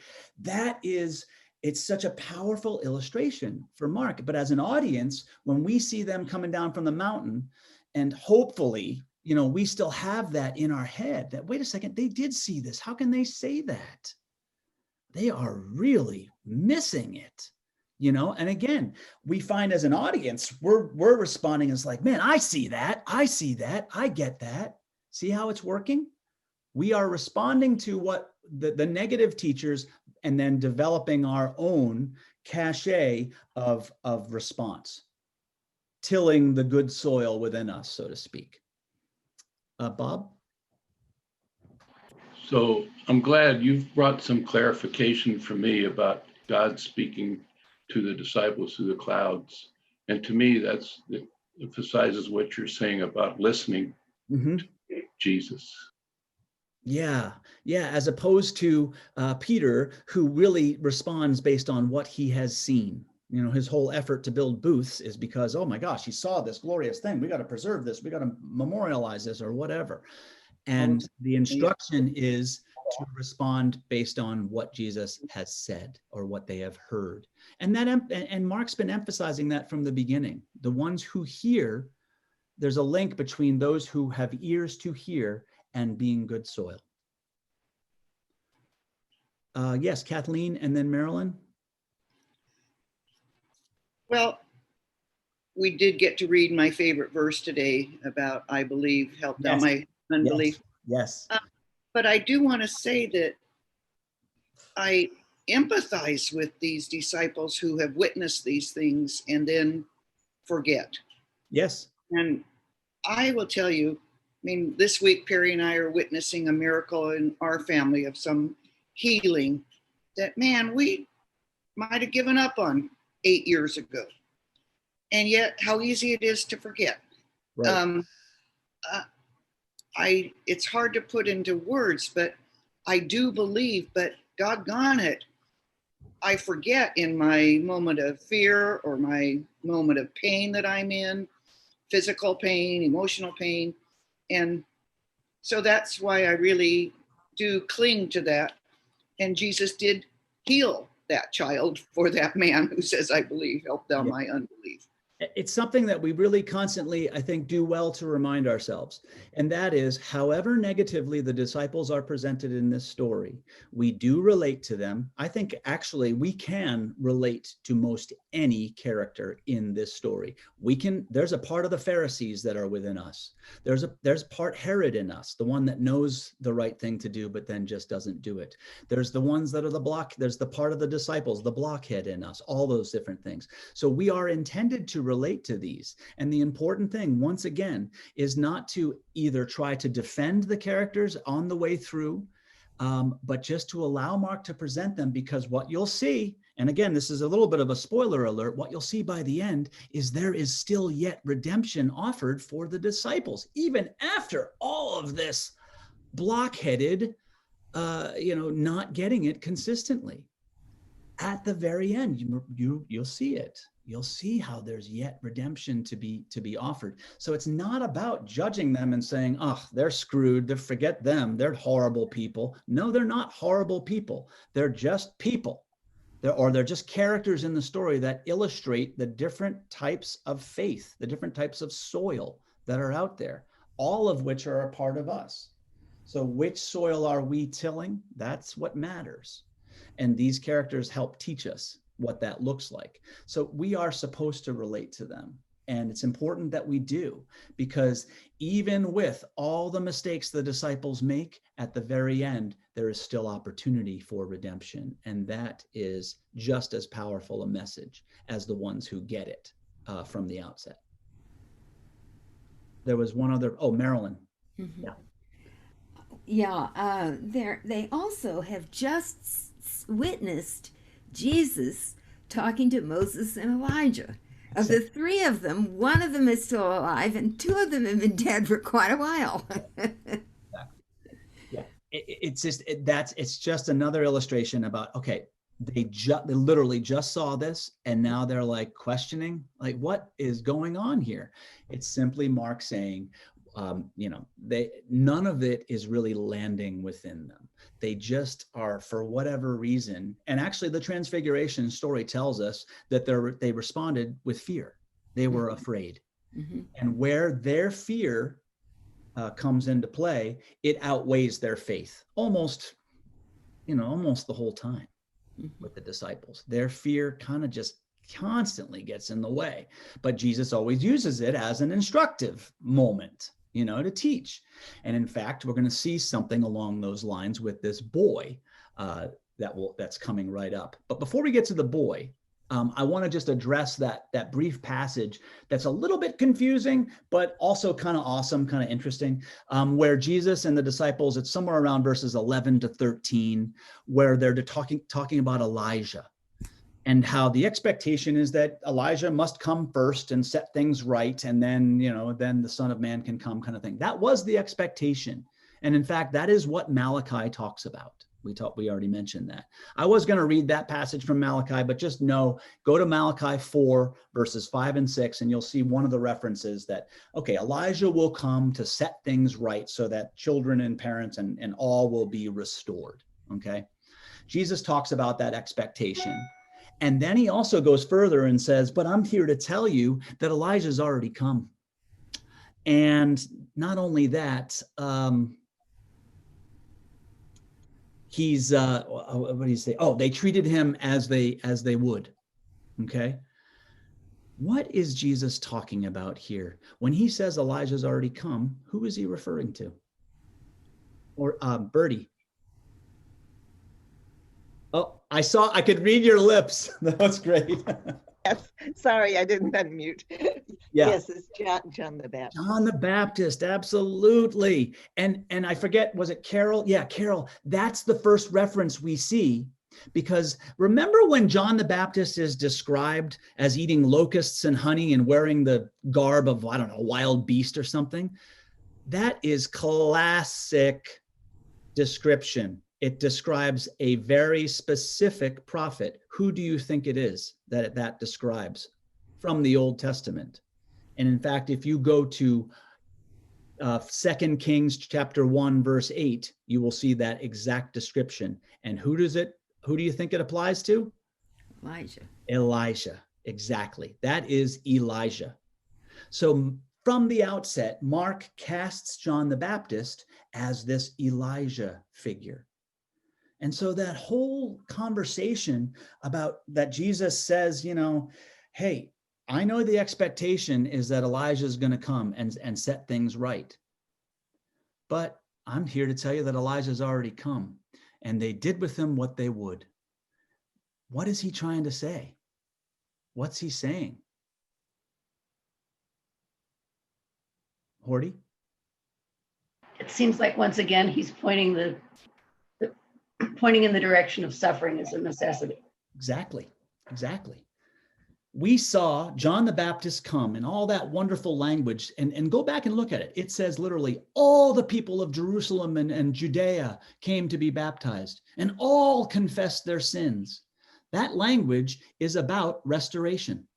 it's such a powerful illustration for Mark. But as an audience, when we see them coming down from the mountain, and hopefully, we still have that in our head that, wait a second, they did see this. How can they say that? They are really missing it, And again, we find as an audience, we're responding as like, man, I see that. I get that. See how it's working? We are responding to what the negative teachers and then developing our own cachet of response, tilling the good soil within us, so to speak. Bob? So I'm glad you've brought some clarification for me about God speaking to the disciples through the clouds. And to me, it emphasizes what you're saying about listening to Jesus. Yeah. As opposed to Peter, who really responds based on what he has seen. His whole effort to build booths is because, oh my gosh, he saw this glorious thing. We got to preserve this. We got to memorialize this or whatever. And the instruction is to respond based on what Jesus has said or what they have heard. And Mark's been emphasizing that from the beginning. The ones who hear, there's a link between those who have ears to hear and being good soil. Yes, Kathleen, and then Marilyn. Well, we did get to read my favorite verse today about I believe helped out my unbelief. Yes. But I do want to say that I empathize with these disciples who have witnessed these things and then forget. Yes. And I will tell you, I mean, this week, Perry and I are witnessing a miracle in our family of some healing that, man, we might have given up on 8 years ago. And yet how easy it is to forget. Right. It's hard to put into words, but I do believe, but doggone it, I forget in my moment of fear or my moment of pain that I'm in, physical pain, emotional pain. And so that's why I really do cling to that. And Jesus did heal that child for that man who says, I believe, help thou my unbelief. It's something that we really constantly, I think, do well to remind ourselves. And that is, however negatively the disciples are presented in this story, we do relate to them. I think actually we can relate to most any character in this story. There's a part of the Pharisees that are within us. There's part Herod in us, the one that knows the right thing to do, but then just doesn't do it. There's the ones that are there's the part of the disciples, the blockhead in us, all those different things. So we are intended to relate to these. And the important thing, once again, is not to either try to defend the characters on the way through, but just to allow Mark to present them, because what you'll see, and again, this is a little bit of a spoiler alert, what you'll see by the end is there is still yet redemption offered for the disciples, even after all of this blockheaded, not getting it consistently. At the very end, you'll see it. You'll see how there's yet redemption to be offered. So it's not about judging them and saying, oh, they're screwed, forget them, they're horrible people. No, they're not horrible people. They're just people. They're just characters in the story that illustrate the different types of faith, the different types of soil that are out there, all of which are a part of us. So which soil are we tilling? That's what matters. And these characters help teach us what that looks like. So we are supposed to relate to them. And it's important that we do, because even with all the mistakes the disciples make, at the very end, there is still opportunity for redemption. And that is just as powerful a message as the ones who get it from the outset. There was one other, Marilyn. Mm-hmm. Yeah, they also have just witnessed Jesus talking to Moses and Elijah. Of the three of them, one of them is still alive and two of them have been dead for quite a while. Yeah, it's just another illustration about, okay, they literally just saw this and now they're like questioning, like, what is going on here? It's simply Mark saying, none of it is really landing within them. They just are, for whatever reason. And actually the Transfiguration story tells us that they responded with fear. They were afraid. Mm-hmm. And where their fear comes into play, it outweighs their faith almost the whole time. Mm-hmm. With the disciples. Their fear kind of just constantly gets in the way, but Jesus always uses it as an instructive moment, to teach. And in fact, we're going to see something along those lines with this boy that's coming right up. But before we get to the boy, I want to just address that brief passage that's a little bit confusing, but also kind of awesome, kind of interesting, where Jesus and the disciples, it's somewhere around verses 11 to 13, where they're talking about Elijah. And how the expectation is that Elijah must come first and set things right. And then, then the Son of Man can come, kind of thing. That was the expectation. And in fact, that is what Malachi talks about. We already mentioned that. I was going to read that passage from Malachi, but just go to Malachi 4, verses 5 and 6, and you'll see one of the references that, okay, Elijah will come to set things right so that children and parents and all will be restored. Okay. Jesus talks about that expectation. And then he also goes further and says, but I'm here to tell you that Elijah's already come. And not only that, he's, what do you say? Oh, they treated him as they would. Okay. What is Jesus talking about here? When he says Elijah's already come, who is he referring to? Or Bertie? Oh, I could read your lips. That was great. Yes, sorry, I didn't unmute. Yeah. Yes, it's John the Baptist. John the Baptist, absolutely. And I forget, was it Carol? Yeah, Carol. That's the first reference we see, because remember when John the Baptist is described as eating locusts and honey and wearing the garb of, I don't know, a wild beast or something? That is classic description. It describes a very specific prophet. Who do you think it is that describes from the Old Testament? And in fact, if you go to 2 Kings chapter 1, verse 8, you will see that exact description. And who do you think it applies to? Elijah, exactly. That is Elijah. So from the outset, Mark casts John the Baptist as this Elijah figure. And so that whole conversation about that Jesus says, hey, I know the expectation is that Elijah is going to come and set things right. But I'm here to tell you that Elijah's already come, and they did with him what they would. What is he trying to say? What's he saying? Horty? It seems like once again he's pointing in the direction of suffering as a necessity. Exactly. We saw John the Baptist come in all that wonderful language, and go back and look at it. It says literally all the people of Jerusalem and Judea came to be baptized, and all confessed their sins. That language is about restoration.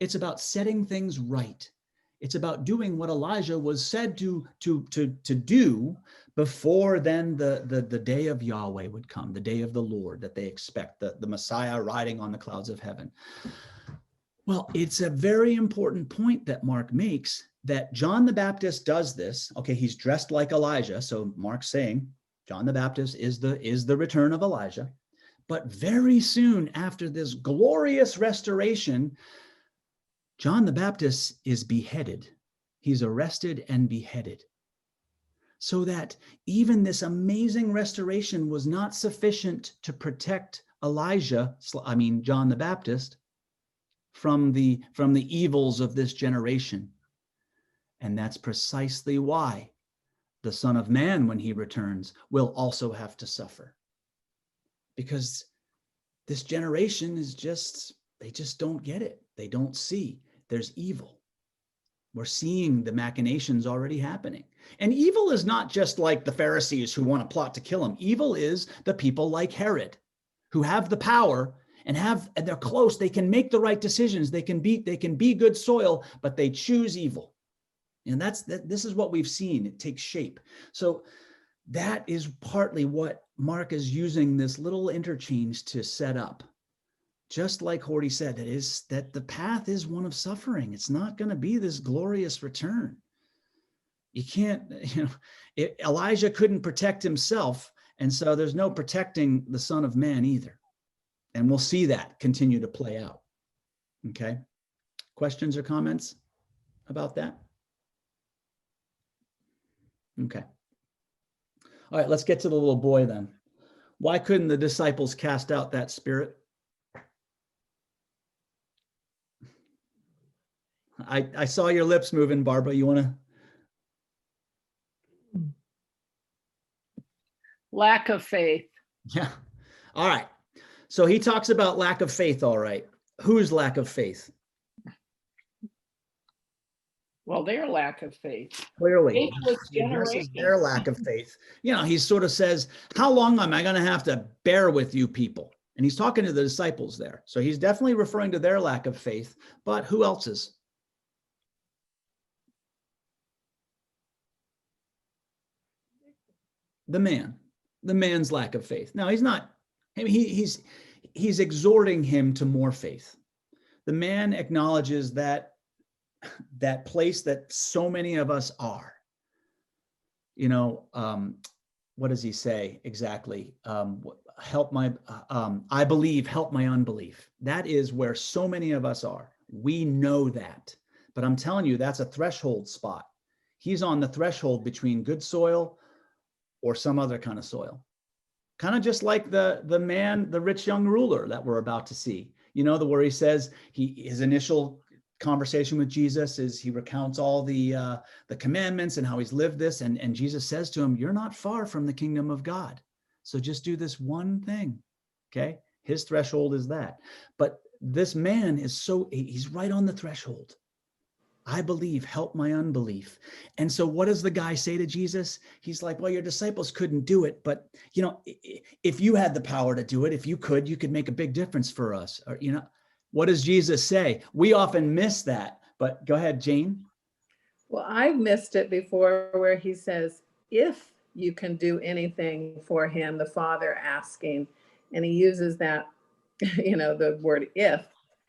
It's about setting things right. It's about doing what Elijah was said to do before then the day of Yahweh would come, the day of the Lord that they expect, the Messiah riding on the clouds of heaven. Well, it's a very important point that Mark makes, that John the Baptist does this. Okay, he's dressed like Elijah. So Mark's saying John the Baptist is the return of Elijah. But very soon after this glorious restoration, John the Baptist is beheaded. He's arrested and beheaded. So that even this amazing restoration was not sufficient to protect John the Baptist, from the evils of this generation. And that's precisely why the Son of Man, when he returns, will also have to suffer. Because this generation they just don't get it. They don't see there's evil. We're seeing the machinations already happening. And evil is not just like the Pharisees who want to plot to kill him. Evil is the people like Herod, who have the power and they're close. They can make the right decisions. They can be good soil, but they choose evil. And this is what we've seen. It takes shape. So that is partly what Mark is using this little interchange to set up. Just like Horty said, that the path is one of suffering. It's not going to be this glorious return. You can't, Elijah couldn't protect himself. And so there's no protecting the Son of Man either. And we'll see that continue to play out. Okay. Questions or comments about that? Okay. All right, let's get to the little boy then. Why couldn't the disciples cast out that spirit? I saw your lips moving, Barbara. You want to? Lack of faith. Yeah. All right. So he talks about lack of faith. All right. Whose lack of faith? Well, their lack of faith. Clearly. He addresses their lack of faith. He sort of says, how long am I going to have to bear with you people? And he's talking to the disciples there. So he's definitely referring to their lack of faith, but who else's? The man's lack of faith. Now he's exhorting him to more faith. The man acknowledges that place that so many of us are. What does he say exactly? I believe, help my unbelief. That is where so many of us are. We know that, but I'm telling you, that's a threshold spot. He's on the threshold between good soil or some other kind of soil. Kind of just like the rich young ruler that we're about to see, where he says his initial conversation with Jesus is he recounts all the commandments and how he's lived this. And Jesus says to him, you're not far from the kingdom of God. So just do this one thing. Okay. His threshold is that. But this man is he's right on the threshold. I believe, help my unbelief. And so what does the guy say to Jesus? He's like, well, your disciples couldn't do it, but you know, if you had the power to do it, if you could make a big difference for us. Or, you know, what does Jesus say? We often miss that, but go ahead, Jane. Well, I've missed it before where he says, if you can do anything for him, the Father asking, and he uses that, you know, the word if.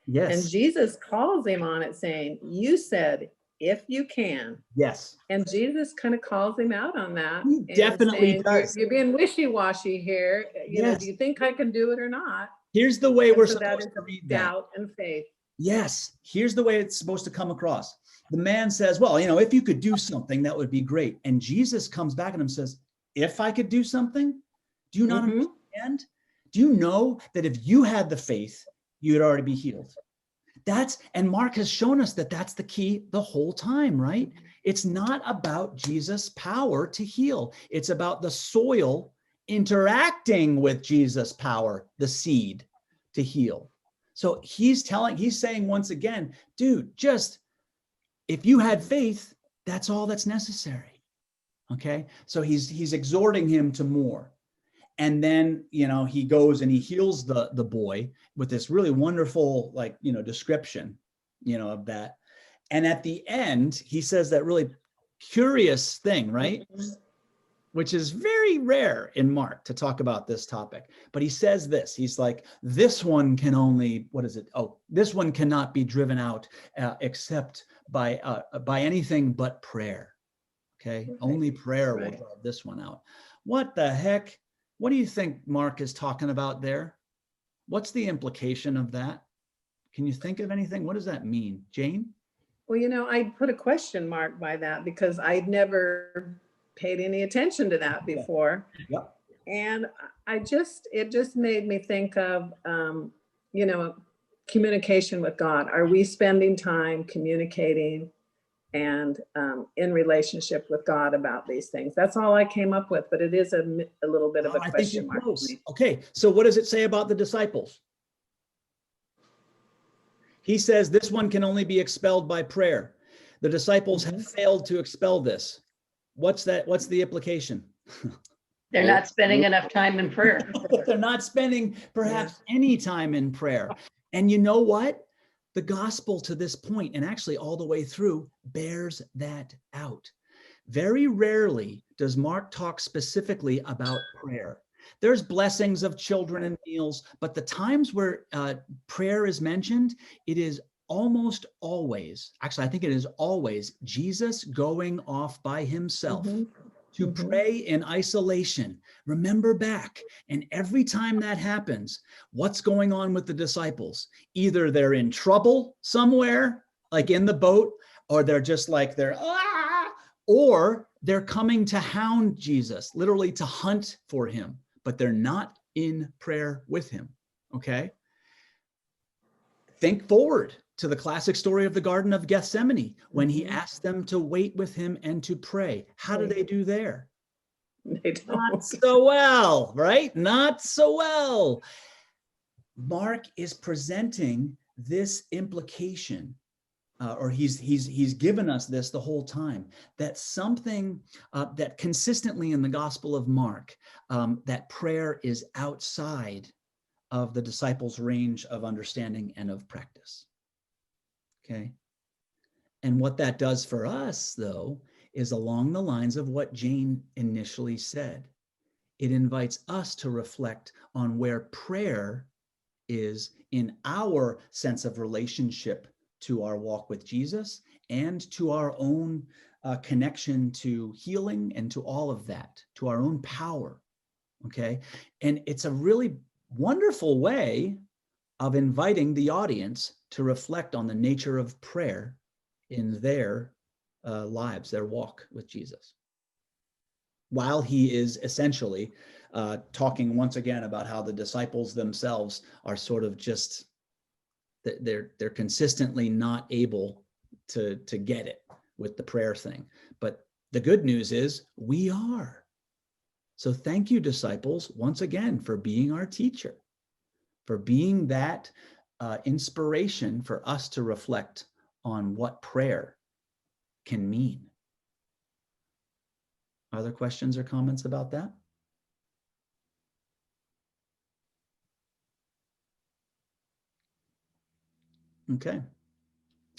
Yes. And Jesus calls him on it saying, you said, if you can. Yes. And Jesus kind of calls him out on that. He definitely does. You're being wishy-washy here. You know, do you think I can do it or not? Here's the way we're so supposed to read that. Doubt and faith. Yes. Here's the way it's supposed to come across. The man says, well, you know, if you could do something, that would be great. And Jesus comes back at him and says, if I could do something, do you not understand? Do you know that if you had the faith, you'd already be healed? And Mark has shown us that that's the key the whole time, right? It's not about Jesus' power to heal. It's about the soil interacting with Jesus' power, the seed to heal. So he's saying once again, dude, just if you had faith, that's all that's necessary. Okay. So he's exhorting him to more. And then, you know, he goes and he heals the boy with this really wonderful, like, you know, description, you know, of that. And at the end, he says that really curious thing, right? Which is very rare in Mark to talk about this topic. But he says this, he's like, this one can only, what is it? Oh, this one cannot be driven out except by anything but prayer. Okay. Right. Only prayer will drive this one out. What the heck? What do you think Mark is talking about there? What's the implication of that? Can you think of anything? What does that mean? Jane? Well, you know, I put a question mark by that because I'd never paid any attention to that before. Yep. And it just made me think of, you know, communication with God. Are we spending time communicating and in relationship with God about these things? That's all I came up with, but it is a little bit of a question mark. Okay, so what does it say about the disciples? He says this one can only be expelled by prayer. The disciples have failed to expel this. What's that? What's the implication? They're not spending enough time in prayer. They're not spending perhaps any time in prayer. And you know what? The gospel to this point, and actually all the way through, bears that out. Very rarely does Mark talk specifically about prayer. There's blessings of children and meals, but the times where prayer is mentioned, it is almost always, actually, I think it is always Jesus going off by himself to pray in isolation. Remember back, and every time that happens, what's going on with the disciples? Either they're in trouble somewhere, like in the boat, or they're just like or they're coming to hound Jesus, literally to hunt for him, but they're not in prayer with him, okay? Think forward to the classic story of the Garden of Gethsemane, when he asked them to wait with him and to pray. How do they do there? Not so well, right? Not so well. Mark is presenting this implication, or he's given us this the whole time, that something that consistently in the Gospel of Mark, that prayer is outside of the disciples' range of understanding and of practice. Okay. And what that does for us, though, is along the lines of what Jane initially said. It invites us to reflect on where prayer is in our sense of relationship to our walk with Jesus and to our own connection to healing and to all of that, to our own power. Okay. And it's a really wonderful way of inviting the audience to reflect on the nature of prayer in their lives, their walk with Jesus, while he is essentially talking once again about how the disciples themselves are sort of just they're consistently not able to get it with the prayer thing. But the good news is we are. So thank you, disciples, once again, for being our teacher, for being that inspiration for us to reflect on what prayer can mean. Other questions or comments about that? Okay.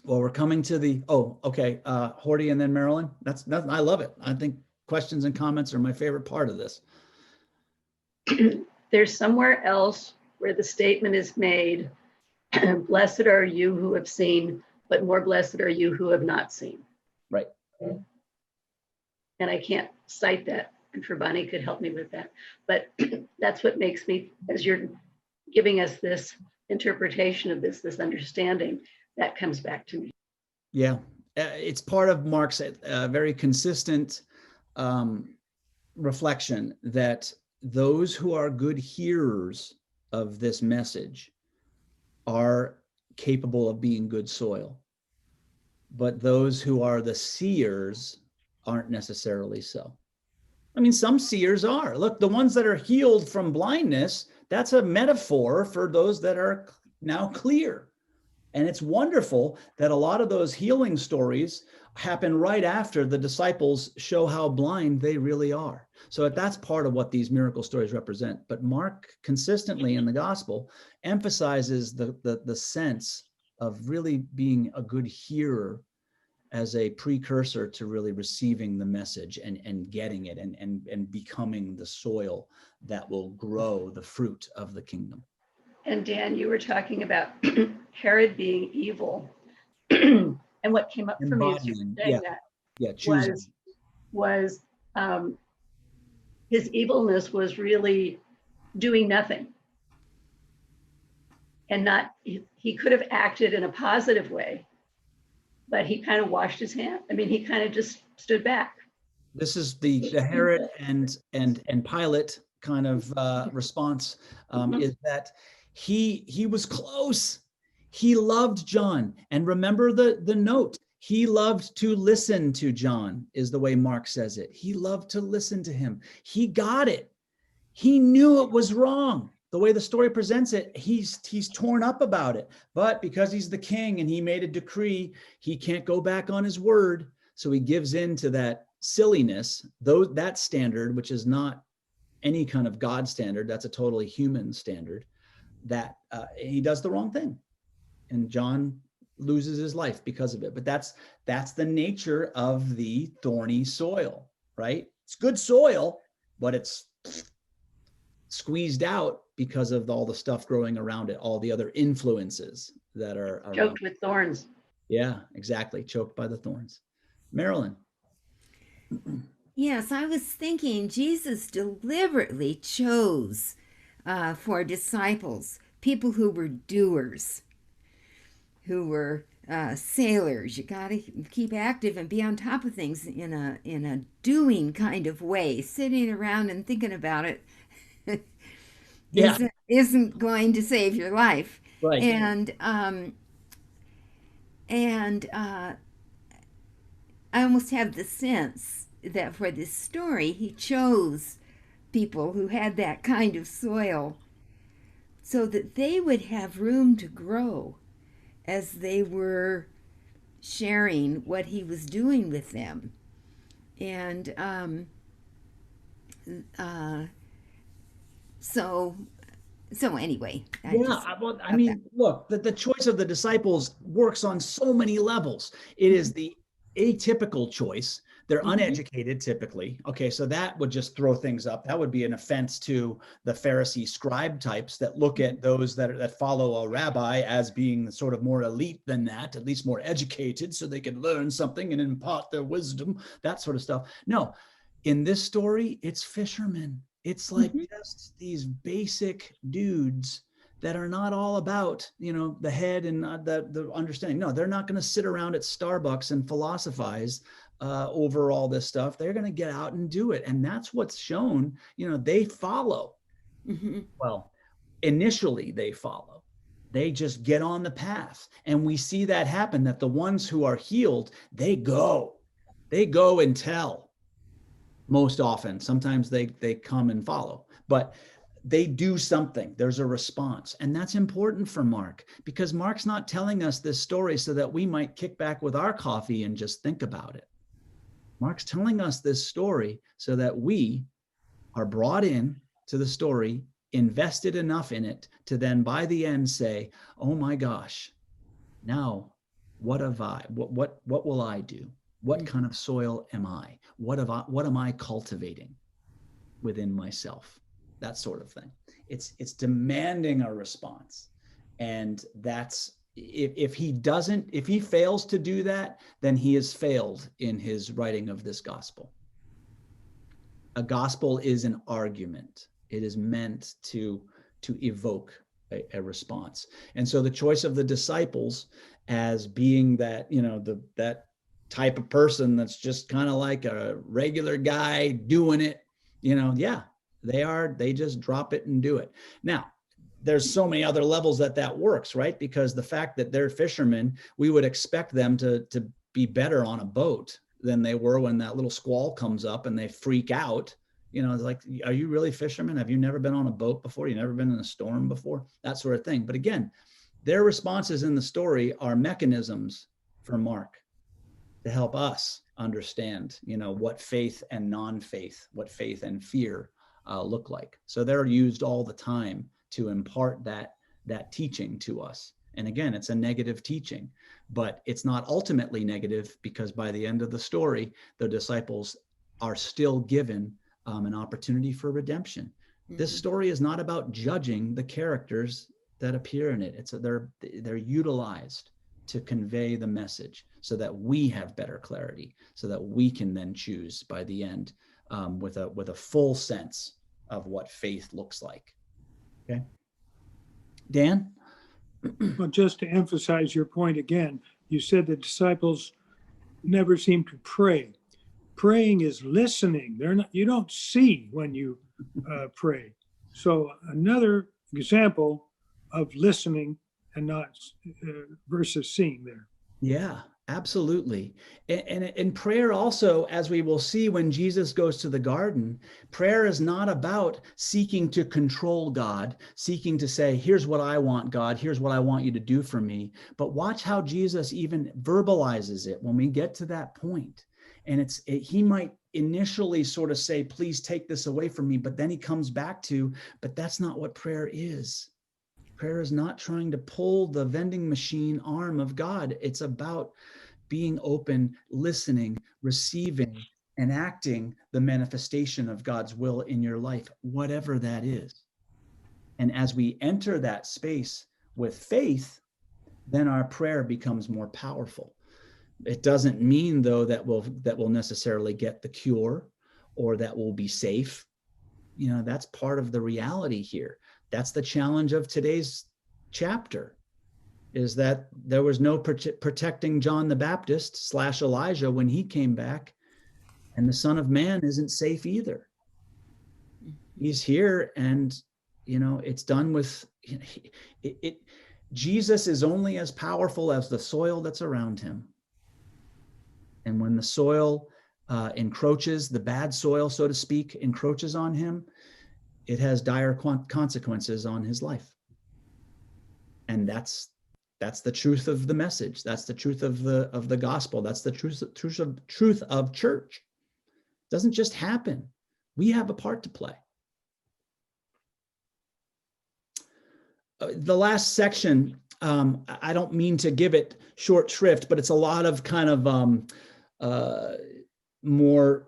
Well, we're coming to the, okay, Horty and then Marilyn. That's I love it. I think questions and comments are my favorite part of this. There's somewhere else where the statement is made, blessed are you who have seen, but more blessed are you who have not seen. Right. And I can't cite that, and Bonnie could help me with that. But that's what makes me, as you're giving us this interpretation of this understanding, that comes back to me. Yeah, it's part of Mark's very consistent reflection that those who are good hearers of this message are capable of being good soil. But those who are the seers aren't necessarily so. I mean, some seers are. Look, the ones that are healed from blindness, that's a metaphor for those that are now clear. And it's wonderful that a lot of those healing stories happen right after the disciples show how blind they really are. So that's part of what these miracle stories represent. But Mark consistently in the gospel emphasizes the sense of really being a good hearer as a precursor to really receiving the message and getting it and becoming the soil that will grow the fruit of the kingdom. And Dan, you were talking about Herod being evil. And what came up for me as you were saying that was his evilness was really doing nothing. And he could have acted in a positive way, but he kind of washed his hand. I mean, he kind of just stood back. This is the Herod and Pilate kind of response is that he was close. He loved John. And remember the note, he loved to listen to John is the way Mark says it. He loved to listen to him. He got it. He knew it was wrong. The way the story presents it, he's torn up about it. But because he's the king and he made a decree, he can't go back on his word. So he gives in to that silliness, though that standard, which is not any kind of God standard, that's a totally human standard, that he does the wrong thing. And John loses his life because of it. But that's the nature of the thorny soil, right? It's good soil, but it's squeezed out because of all the stuff growing around it, all the other influences that are around. Choked with thorns. Yeah, exactly. Choked by the thorns. Marilyn. Yes, I was thinking Jesus deliberately chose for disciples people who were doers, who were sailors. You got to keep active and be on top of things in a doing kind of way. Sitting around and thinking about it isn't going to save your life. Right. And I almost have the sense that for this story, he chose people who had that kind of soil so that they would have room to grow as they were sharing what he was doing with them. And so anyway. I mean, look, the choice of the disciples works on so many levels. It is the atypical choice. They're uneducated typically. Okay, so that would just throw things up. That would be an offense to the Pharisee scribe types that look at those that follow a rabbi as being sort of more elite than that, at least more educated, so they can learn something and impart their wisdom, that sort of stuff. No, in this story, it's fishermen. It's like just these basic dudes that are not all about, the head and the understanding. No, they're not going to sit around at Starbucks and philosophize over all this stuff. They're going to get out and do it. And that's what's shown, they follow. Well, initially they follow. They just get on the path. And we see that happen, that the ones who are healed, they go and tell. Most often, sometimes they come and follow, but they do something. There's a response. And that's important for Mark, because Mark's not telling us this story so that we might kick back with our coffee and just think about it. Mark's telling us this story so that we are brought in to the story, invested enough in it to then by the end say, oh my gosh, now what will I do? What kind of soil am I? What am I cultivating within myself? That sort of thing. It's demanding a response. And that's, if he fails to do that, then he has failed in his writing of this gospel. A gospel is an argument. It is meant to evoke a response. And so the choice of the disciples as being that, that type of person that's just kind of like a regular guy doing it, they just drop it and do it. Now, there's so many other levels that works, right? Because the fact that they're fishermen, we would expect them to be better on a boat than they were when that little squall comes up and they freak out. It's like, are you really fishermen? Have you never been on a boat before? You've never been in a storm before? That sort of thing. But again, their responses in the story are mechanisms for Mark to help us understand, what faith and non-faith, what faith and fear look like. So they're used all the time to impart that teaching to us. And again, it's a negative teaching, but it's not ultimately negative, because by the end of the story, the disciples are still given an opportunity for redemption. Mm-hmm. This story is not about judging the characters that appear in it. They're utilized to convey the message so that we have better clarity, so that we can then choose by the end with a full sense of what faith looks like. Okay. Dan? Well, just to emphasize your point again, you said the disciples never seem to pray. Praying is listening. You don't see when you pray. So another example of listening and not versus seeing there. Yeah, absolutely. And prayer also, as we will see when Jesus goes to the garden, prayer is not about seeking to control God, seeking to say, here's what I want, God, here's what I want you to do for me. But watch how Jesus even verbalizes it when we get to that point. And he might initially sort of say, please take this away from me. But then he comes back to, but that's not what prayer is. Prayer is not trying to pull the vending machine arm of God. It's about being open, listening, receiving, and acting the manifestation of God's will in your life, whatever that is. And as we enter that space with faith, then our prayer becomes more powerful. It doesn't mean, though, that we'll necessarily get the cure or that we'll be safe. That's part of the reality here. That's the challenge of today's chapter, is that there was no protecting John the Baptist / Elijah when he came back, and the Son of Man isn't safe either. He's here, and it's done with it. Jesus is only as powerful as the soil that's around him. And when the soil encroaches, the bad soil, so to speak, encroaches on him, it has dire consequences on his life. And that's the truth of the message. That's the truth of the gospel. That's the truth of church. It doesn't just happen. We have a part to play. The last section, I don't mean to give it short shrift, but it's a lot of kind of more,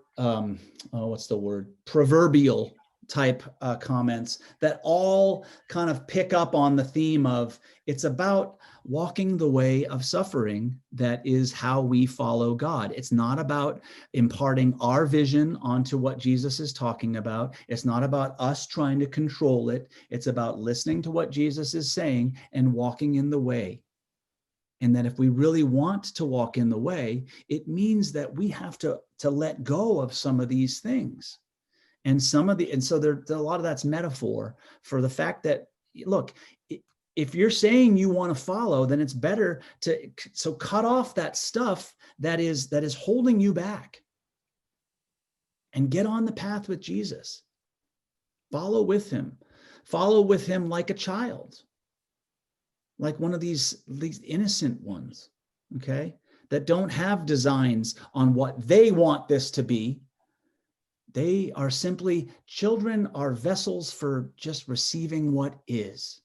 what's the word? Proverbial type comments that all kind of pick up on the theme of, it's about walking the way of suffering. That is how we follow God. It's not about imparting our vision onto what Jesus is talking about. It's not about us trying to control it. It's about listening to what Jesus is saying and walking in the way. And that if we really want to walk in the way, it means that we have to let go of some of these things. And so a lot of that's metaphor for the fact that, look, if you're saying you want to follow, then it's better to, so cut off that stuff that is holding you back and get on the path with Jesus. Follow with him. Follow with him like a child, like one of these innocent ones, okay, that don't have designs on what they want this to be. They are simply, children are vessels for just receiving what is.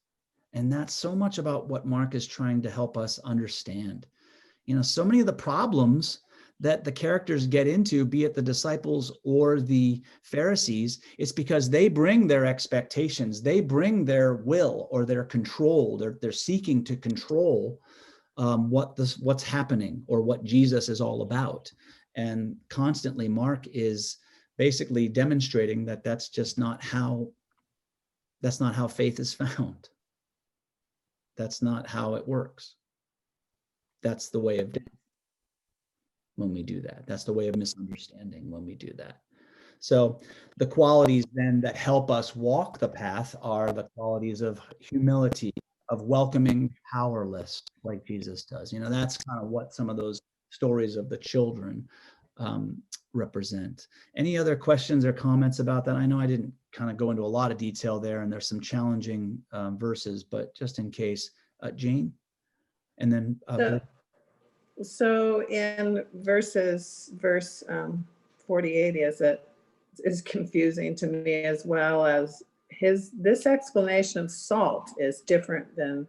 And that's so much about what Mark is trying to help us understand. You know, so many of the problems that the characters get into, be it the disciples or the Pharisees, it's because they bring their expectations, they bring their will or their control. They're seeking to control what's happening or what Jesus is all about. And constantly, Mark is basically demonstrating that that's not how faith is found. That's not how it works. That's the way of death when we do that. That's the way of misunderstanding when we do that. So the qualities then that help us walk the path are the qualities of humility, of welcoming powerless, like Jesus does. You know, that's kind of what some of those stories of the children represent. Any other questions or comments about that? I know I didn't kind of go into a lot of detail there, and there's some challenging verses, but just in case, Jane, and then so in verse 48 is confusing to me, as well as this explanation of salt is different than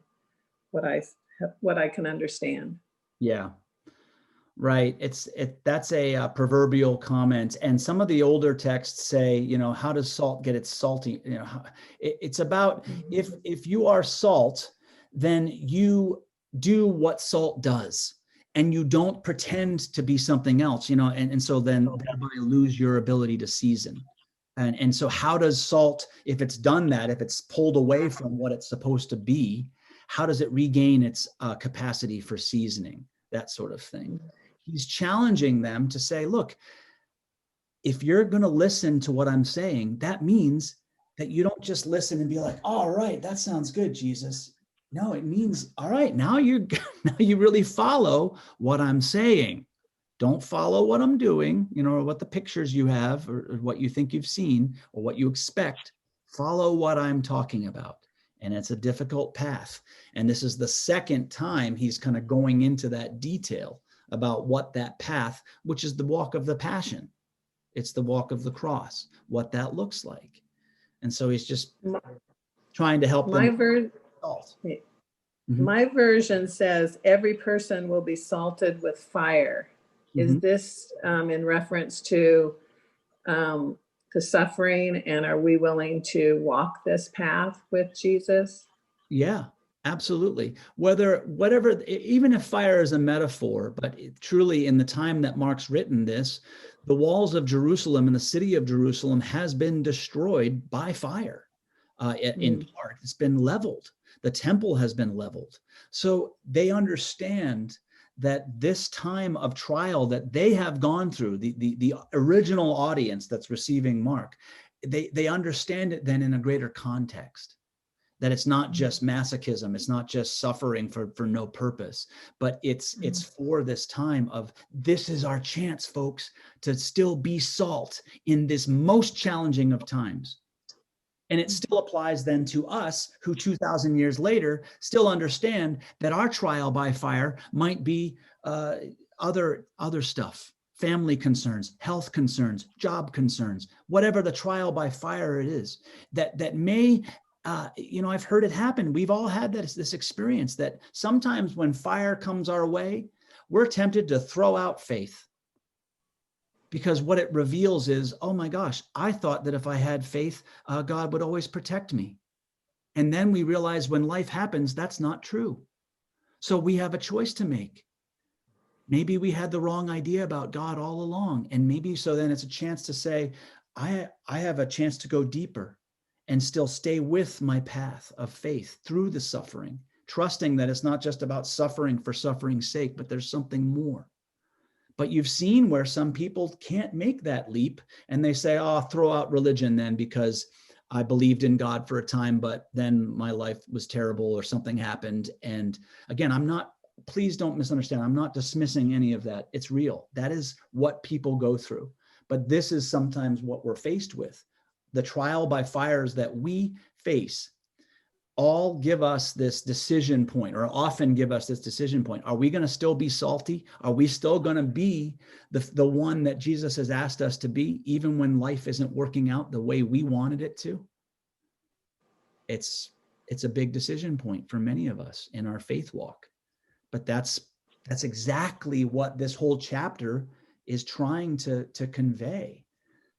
what I can understand. Yeah. Right. That's a proverbial comment. And some of the older texts say, you know, how does salt get its salty? You know, it's about if you are salt, then you do what salt does, and you don't pretend to be something else, you know, and so then thereby lose your ability to season. And so how does salt, if it's done that, if it's pulled away from what it's supposed to be, how does it regain its capacity for seasoning? That sort of thing. He's challenging them to say, look, if you're going to listen to what I'm saying, that means that you don't just listen and be like, all right, that sounds good, Jesus. No, it means, all right, now you really follow what I'm saying. Don't follow what I'm doing, you know, or what the pictures you have or what you think you've seen or what you expect. Follow what I'm talking about. And it's a difficult path. And this is the second time he's kind of going into that detail about what that path, which is the walk of the passion. It's the walk of the cross, what that looks like. And so he's just trying to help them. My version says every person will be salted with fire. Is this in reference to suffering, and are we willing to walk this path with Jesus? Yeah, absolutely. Whatever, even if fire is a metaphor, but truly in the time that Mark's written this, the walls of Jerusalem and the city of Jerusalem has been destroyed by fire. In part, it's been leveled. The temple has been leveled. So they understand that this time of trial that they have gone through, the original audience that's receiving Mark, they understand it then in a greater context. That it's not just masochism, it's not just suffering for no purpose, but it's for this time of, this is our chance, folks, to still be salt in this most challenging of times. And it still applies then to us who 2,000 years later still understand that our trial by fire might be other stuff, family concerns, health concerns, job concerns, whatever the trial by fire it is, that may, you know, I've heard it happen. We've all had this experience that sometimes when fire comes our way, we're tempted to throw out faith. Because what it reveals is, oh my gosh, I thought that if I had faith, God would always protect me. And then we realize when life happens, that's not true. So we have a choice to make. Maybe we had the wrong idea about God all along. And maybe so then it's a chance to say, I have a chance to go deeper and still stay with my path of faith through the suffering, trusting that it's not just about suffering for suffering's sake, but there's something more. But you've seen where some people can't make that leap and they say, oh, throw out religion then because I believed in God for a time, but then my life was terrible or something happened. And again, please don't misunderstand. I'm not dismissing any of that. It's real. That is what people go through. But this is sometimes what we're faced with. The trial by fires that we face all give us this decision point, or often give us this decision point. Are we going to still be salty? Are we still going to be the one that Jesus has asked us to be, even when life isn't working out the way we wanted it to? It's a big decision point for many of us in our faith walk. But that's exactly what this whole chapter is trying to convey.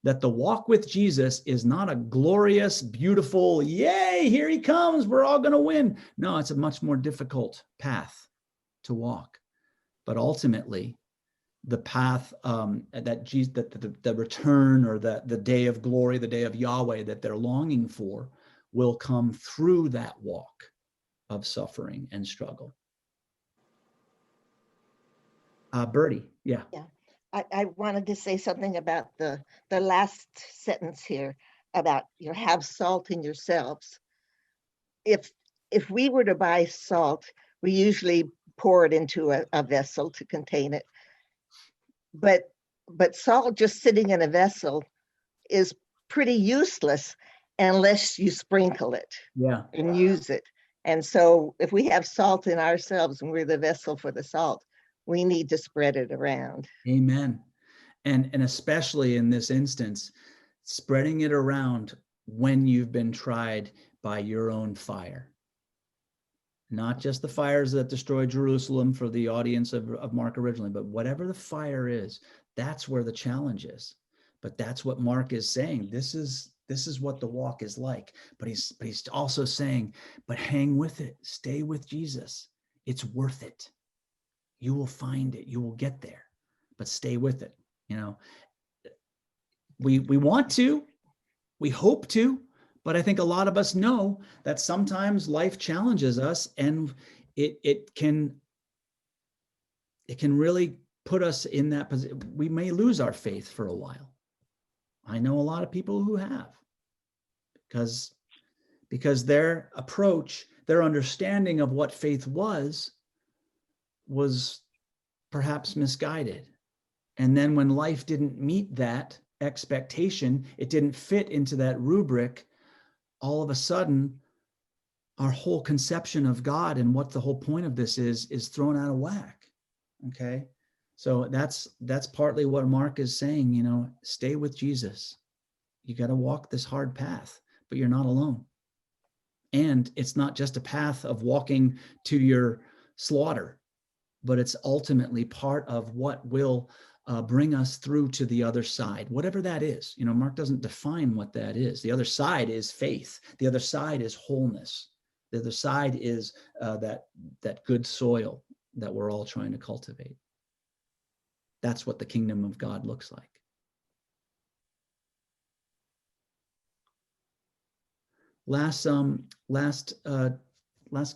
That the walk with Jesus is not a glorious, beautiful, yay, here he comes, we're all going to win. No, it's a much more difficult path to walk. But ultimately, the path that Jesus, the return, or the day of glory, the day of Yahweh that they're longing for, will come through that walk of suffering and struggle. Bertie, yeah. Yeah. I wanted to say something about the last sentence here about have salt in yourselves. If we were to buy salt, we usually pour it into a vessel to contain it. But salt just sitting in a vessel is pretty useless unless you sprinkle it and use it. And so if we have salt in ourselves and we're the vessel for the salt, we need to spread it around. Amen. And especially in this instance, spreading it around when you've been tried by your own fire. Not just the fires that destroyed Jerusalem for the audience of Mark originally, but whatever the fire is, that's where the challenge is. But that's what Mark is saying. This is what the walk is like. But he's also saying, but hang with it. Stay with Jesus. It's worth it. You will find it. You will get there. But stay with it. We want to, we hope to, but I think a lot of us know that sometimes life challenges us, and it can really put us in that position. We may lose our faith for a while. I know a lot of people who have, because their approach, their understanding of what faith was perhaps misguided. And then when life didn't meet that expectation, it didn't fit into that rubric, all of a sudden, our whole conception of God and what the whole point of this is thrown out of whack. Okay. So that's partly what Mark is saying, stay with Jesus. You got to walk this hard path, but you're not alone. And it's not just a path of walking to your slaughter, but it's ultimately part of what will bring us through to the other side, whatever that is. Mark doesn't define what that is. The other side is faith. The other side is wholeness. The other side is that good soil that we're all trying to cultivate. That's what the kingdom of God looks like. Last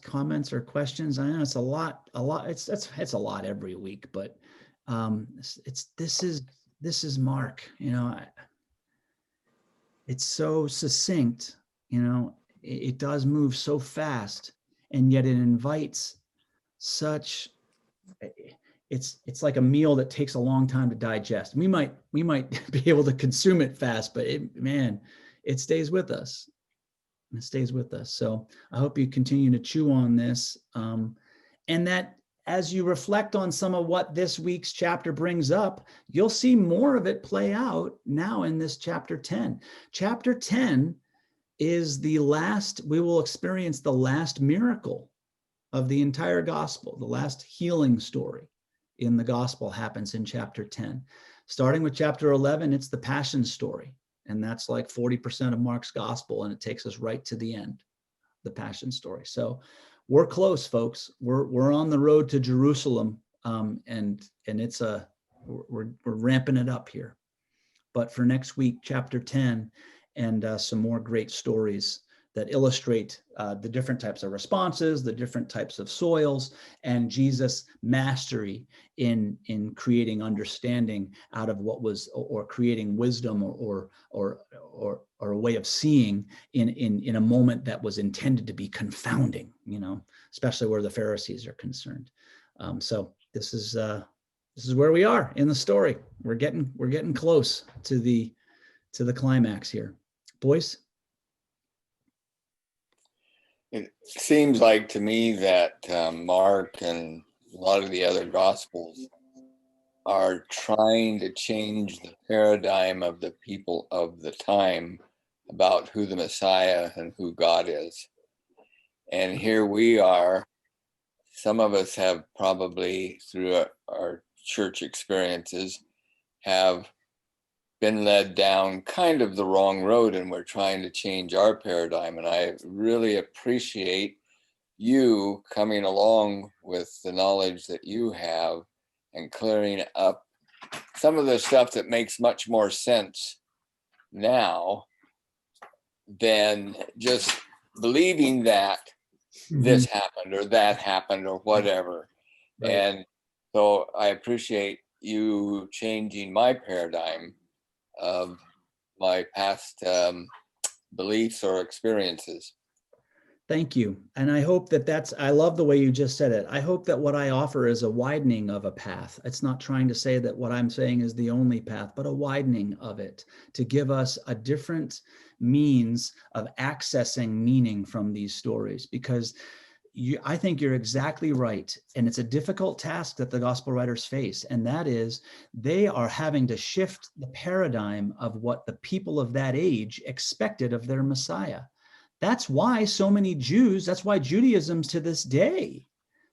comments or questions. I know it's a lot. It's a lot every week, but this is Mark. It's so succinct. It does move so fast, and yet it invites such. It's like a meal that takes a long time to digest. We might be able to consume it fast, but it stays with us. It stays with us. So I hope you continue to chew on this, and that as you reflect on some of what this week's chapter brings up, you'll see more of it play out now in this chapter 10. Chapter 10 is we will experience the last miracle of the entire gospel. The last healing story in the gospel happens in chapter 10. Starting with chapter 11, it's the passion story. And that's like 40% of Mark's gospel, and it takes us right to the end, the passion story. So we're close, folks. We're on the road to Jerusalem, and it's we're ramping it up here. But for next week, chapter 10, and some more great stories that illustrate the different types of responses, the different types of soils, and Jesus' mastery in creating understanding out of what was, or creating wisdom, or a way of seeing in a moment that was intended to be confounding, especially where the Pharisees are concerned. So this is where we are in the story. We're getting close to the climax here, boys. It seems like to me that Mark and a lot of the other Gospels are trying to change the paradigm of the people of the time about who the Messiah and who God is. And here we are. Some of us have probably, through our church experiences, have been led down kind of the wrong road, and we're trying to change our paradigm. And I really appreciate you coming along with the knowledge that you have and clearing up some of the stuff that makes much more sense now than just believing that this happened or that happened or whatever. Right. And so I appreciate you changing my paradigm of my past beliefs or experiences. Thank you. And I hope I love the way you just said it. I hope that what I offer is a widening of a path. It's not trying to say that what I'm saying is the only path, but a widening of it to give us a different means of accessing meaning from these stories, because I think you're exactly right. And it's a difficult task that the gospel writers face. And that is, they are having to shift the paradigm of what the people of that age expected of their Messiah. That's why so many Jews, that's why Judaism to this day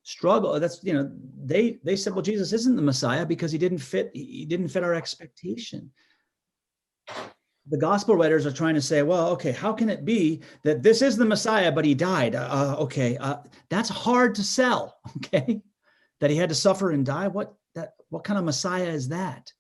struggle. They said, well, Jesus isn't the Messiah because he didn't fit our expectation. The gospel writers are trying to say, well, okay, how can it be that this is the Messiah, but he died? That's hard to sell, okay? That he had to suffer and die. What kind of Messiah is that?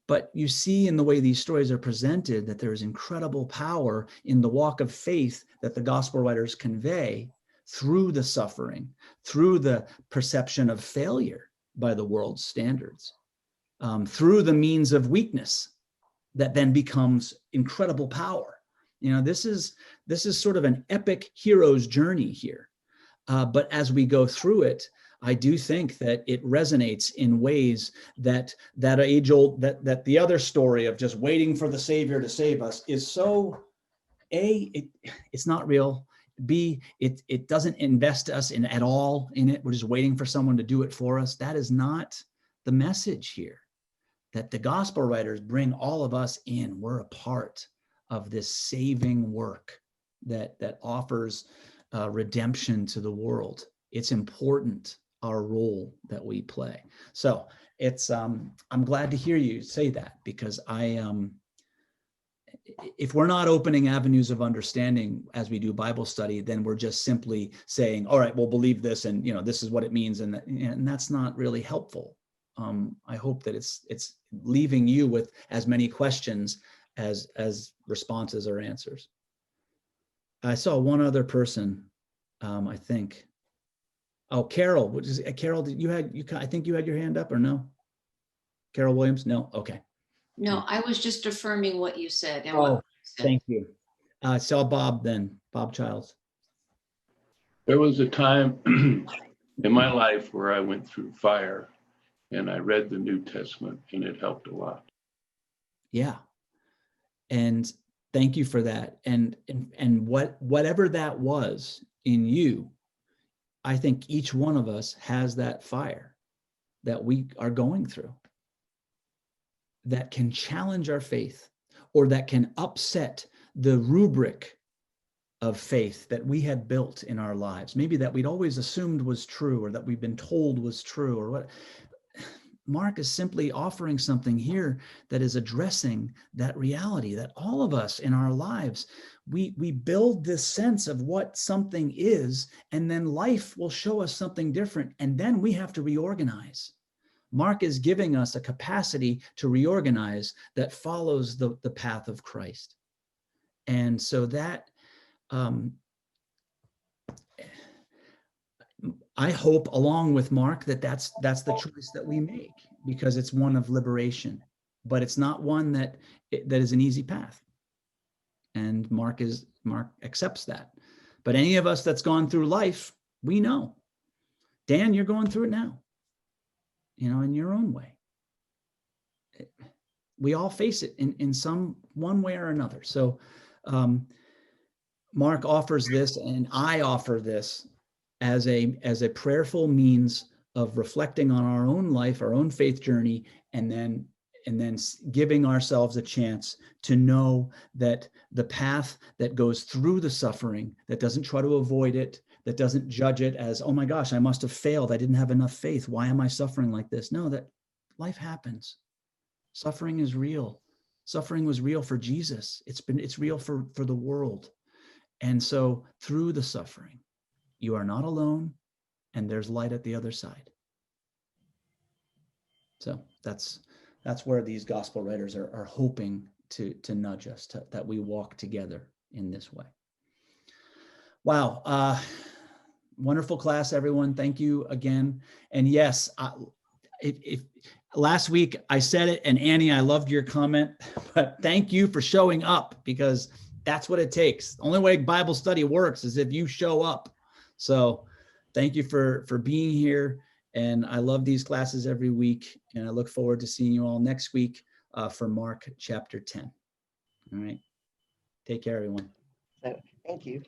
But you see in the way these stories are presented that there is incredible power in the walk of faith that the gospel writers convey through the suffering, through the perception of failure by the world's standards, through the means of weakness that then becomes incredible power. This is sort of an epic hero's journey here. But as we go through it, I do think that it resonates in ways that age old, that the other story of just waiting for the Savior to save us is so, it's not real. B, it doesn't invest us in at all in it. We're just waiting for someone to do it for us. That is not the message here. That the gospel writers bring all of us in. We're a part of this saving work that offers redemption to the world. It's important, our role that we play. So it's I'm glad to hear you say that, because if we're not opening avenues of understanding as we do Bible study, then we're just simply saying, all right, we'll believe this, and this is what it means, and that's not really helpful. I hope that it's leaving you with as many questions as responses or answers. I saw one other person, I think. Oh, Carol, Carol, I think you had your hand up, or no? Carol Williams? No? Okay. No, I was just affirming what you said. And Oh, what you said. thank you. I saw Bob then, Bob Childs. There was a time in my life where I went through fire and I read the New Testament, and it helped a lot. Yeah. And thank you for that. And whatever that was in you, I think each one of us has that fire that we are going through that can challenge our faith, or that can upset the rubric of faith that we had built in our lives. Maybe that we'd always assumed was true, or that we've been told was true, or what. Mark is simply offering something here that is addressing that reality that all of us in our lives, we build this sense of what something is, and then life will show us something different, and then we have to reorganize. Mark is giving us a capacity to reorganize that follows the path of Christ. And so that I hope, along with Mark, that's the choice that we make, because it's one of liberation, but it's not one that is an easy path. And Mark accepts that. But any of us that's gone through life, we know. Dan, you're going through it now, in your own way. We all face it in one way or another. So Mark offers this, and I offer this as a prayerful means of reflecting on our own life, our own faith journey, and then giving ourselves a chance to know that the path that goes through the suffering, that doesn't try to avoid it, that doesn't judge it as, oh my gosh, I must have failed. I didn't have enough faith. Why am I suffering like this? No, that life happens. Suffering is real. Suffering was real for Jesus. It's real for the world. And so through the suffering, you are not alone, and there's light at the other side. So that's where these gospel writers are hoping to nudge us that we walk together in this way. Wow. Wonderful class, everyone. Thank you again. And yes, if last week I said it, and Annie, I loved your comment, but thank you for showing up, because that's what it takes. The only way Bible study works is if you show up. So thank you for being here. And I love these classes every week. And I look forward to seeing you all next week for Mark chapter 10. All right. Take care, everyone. So, thank you.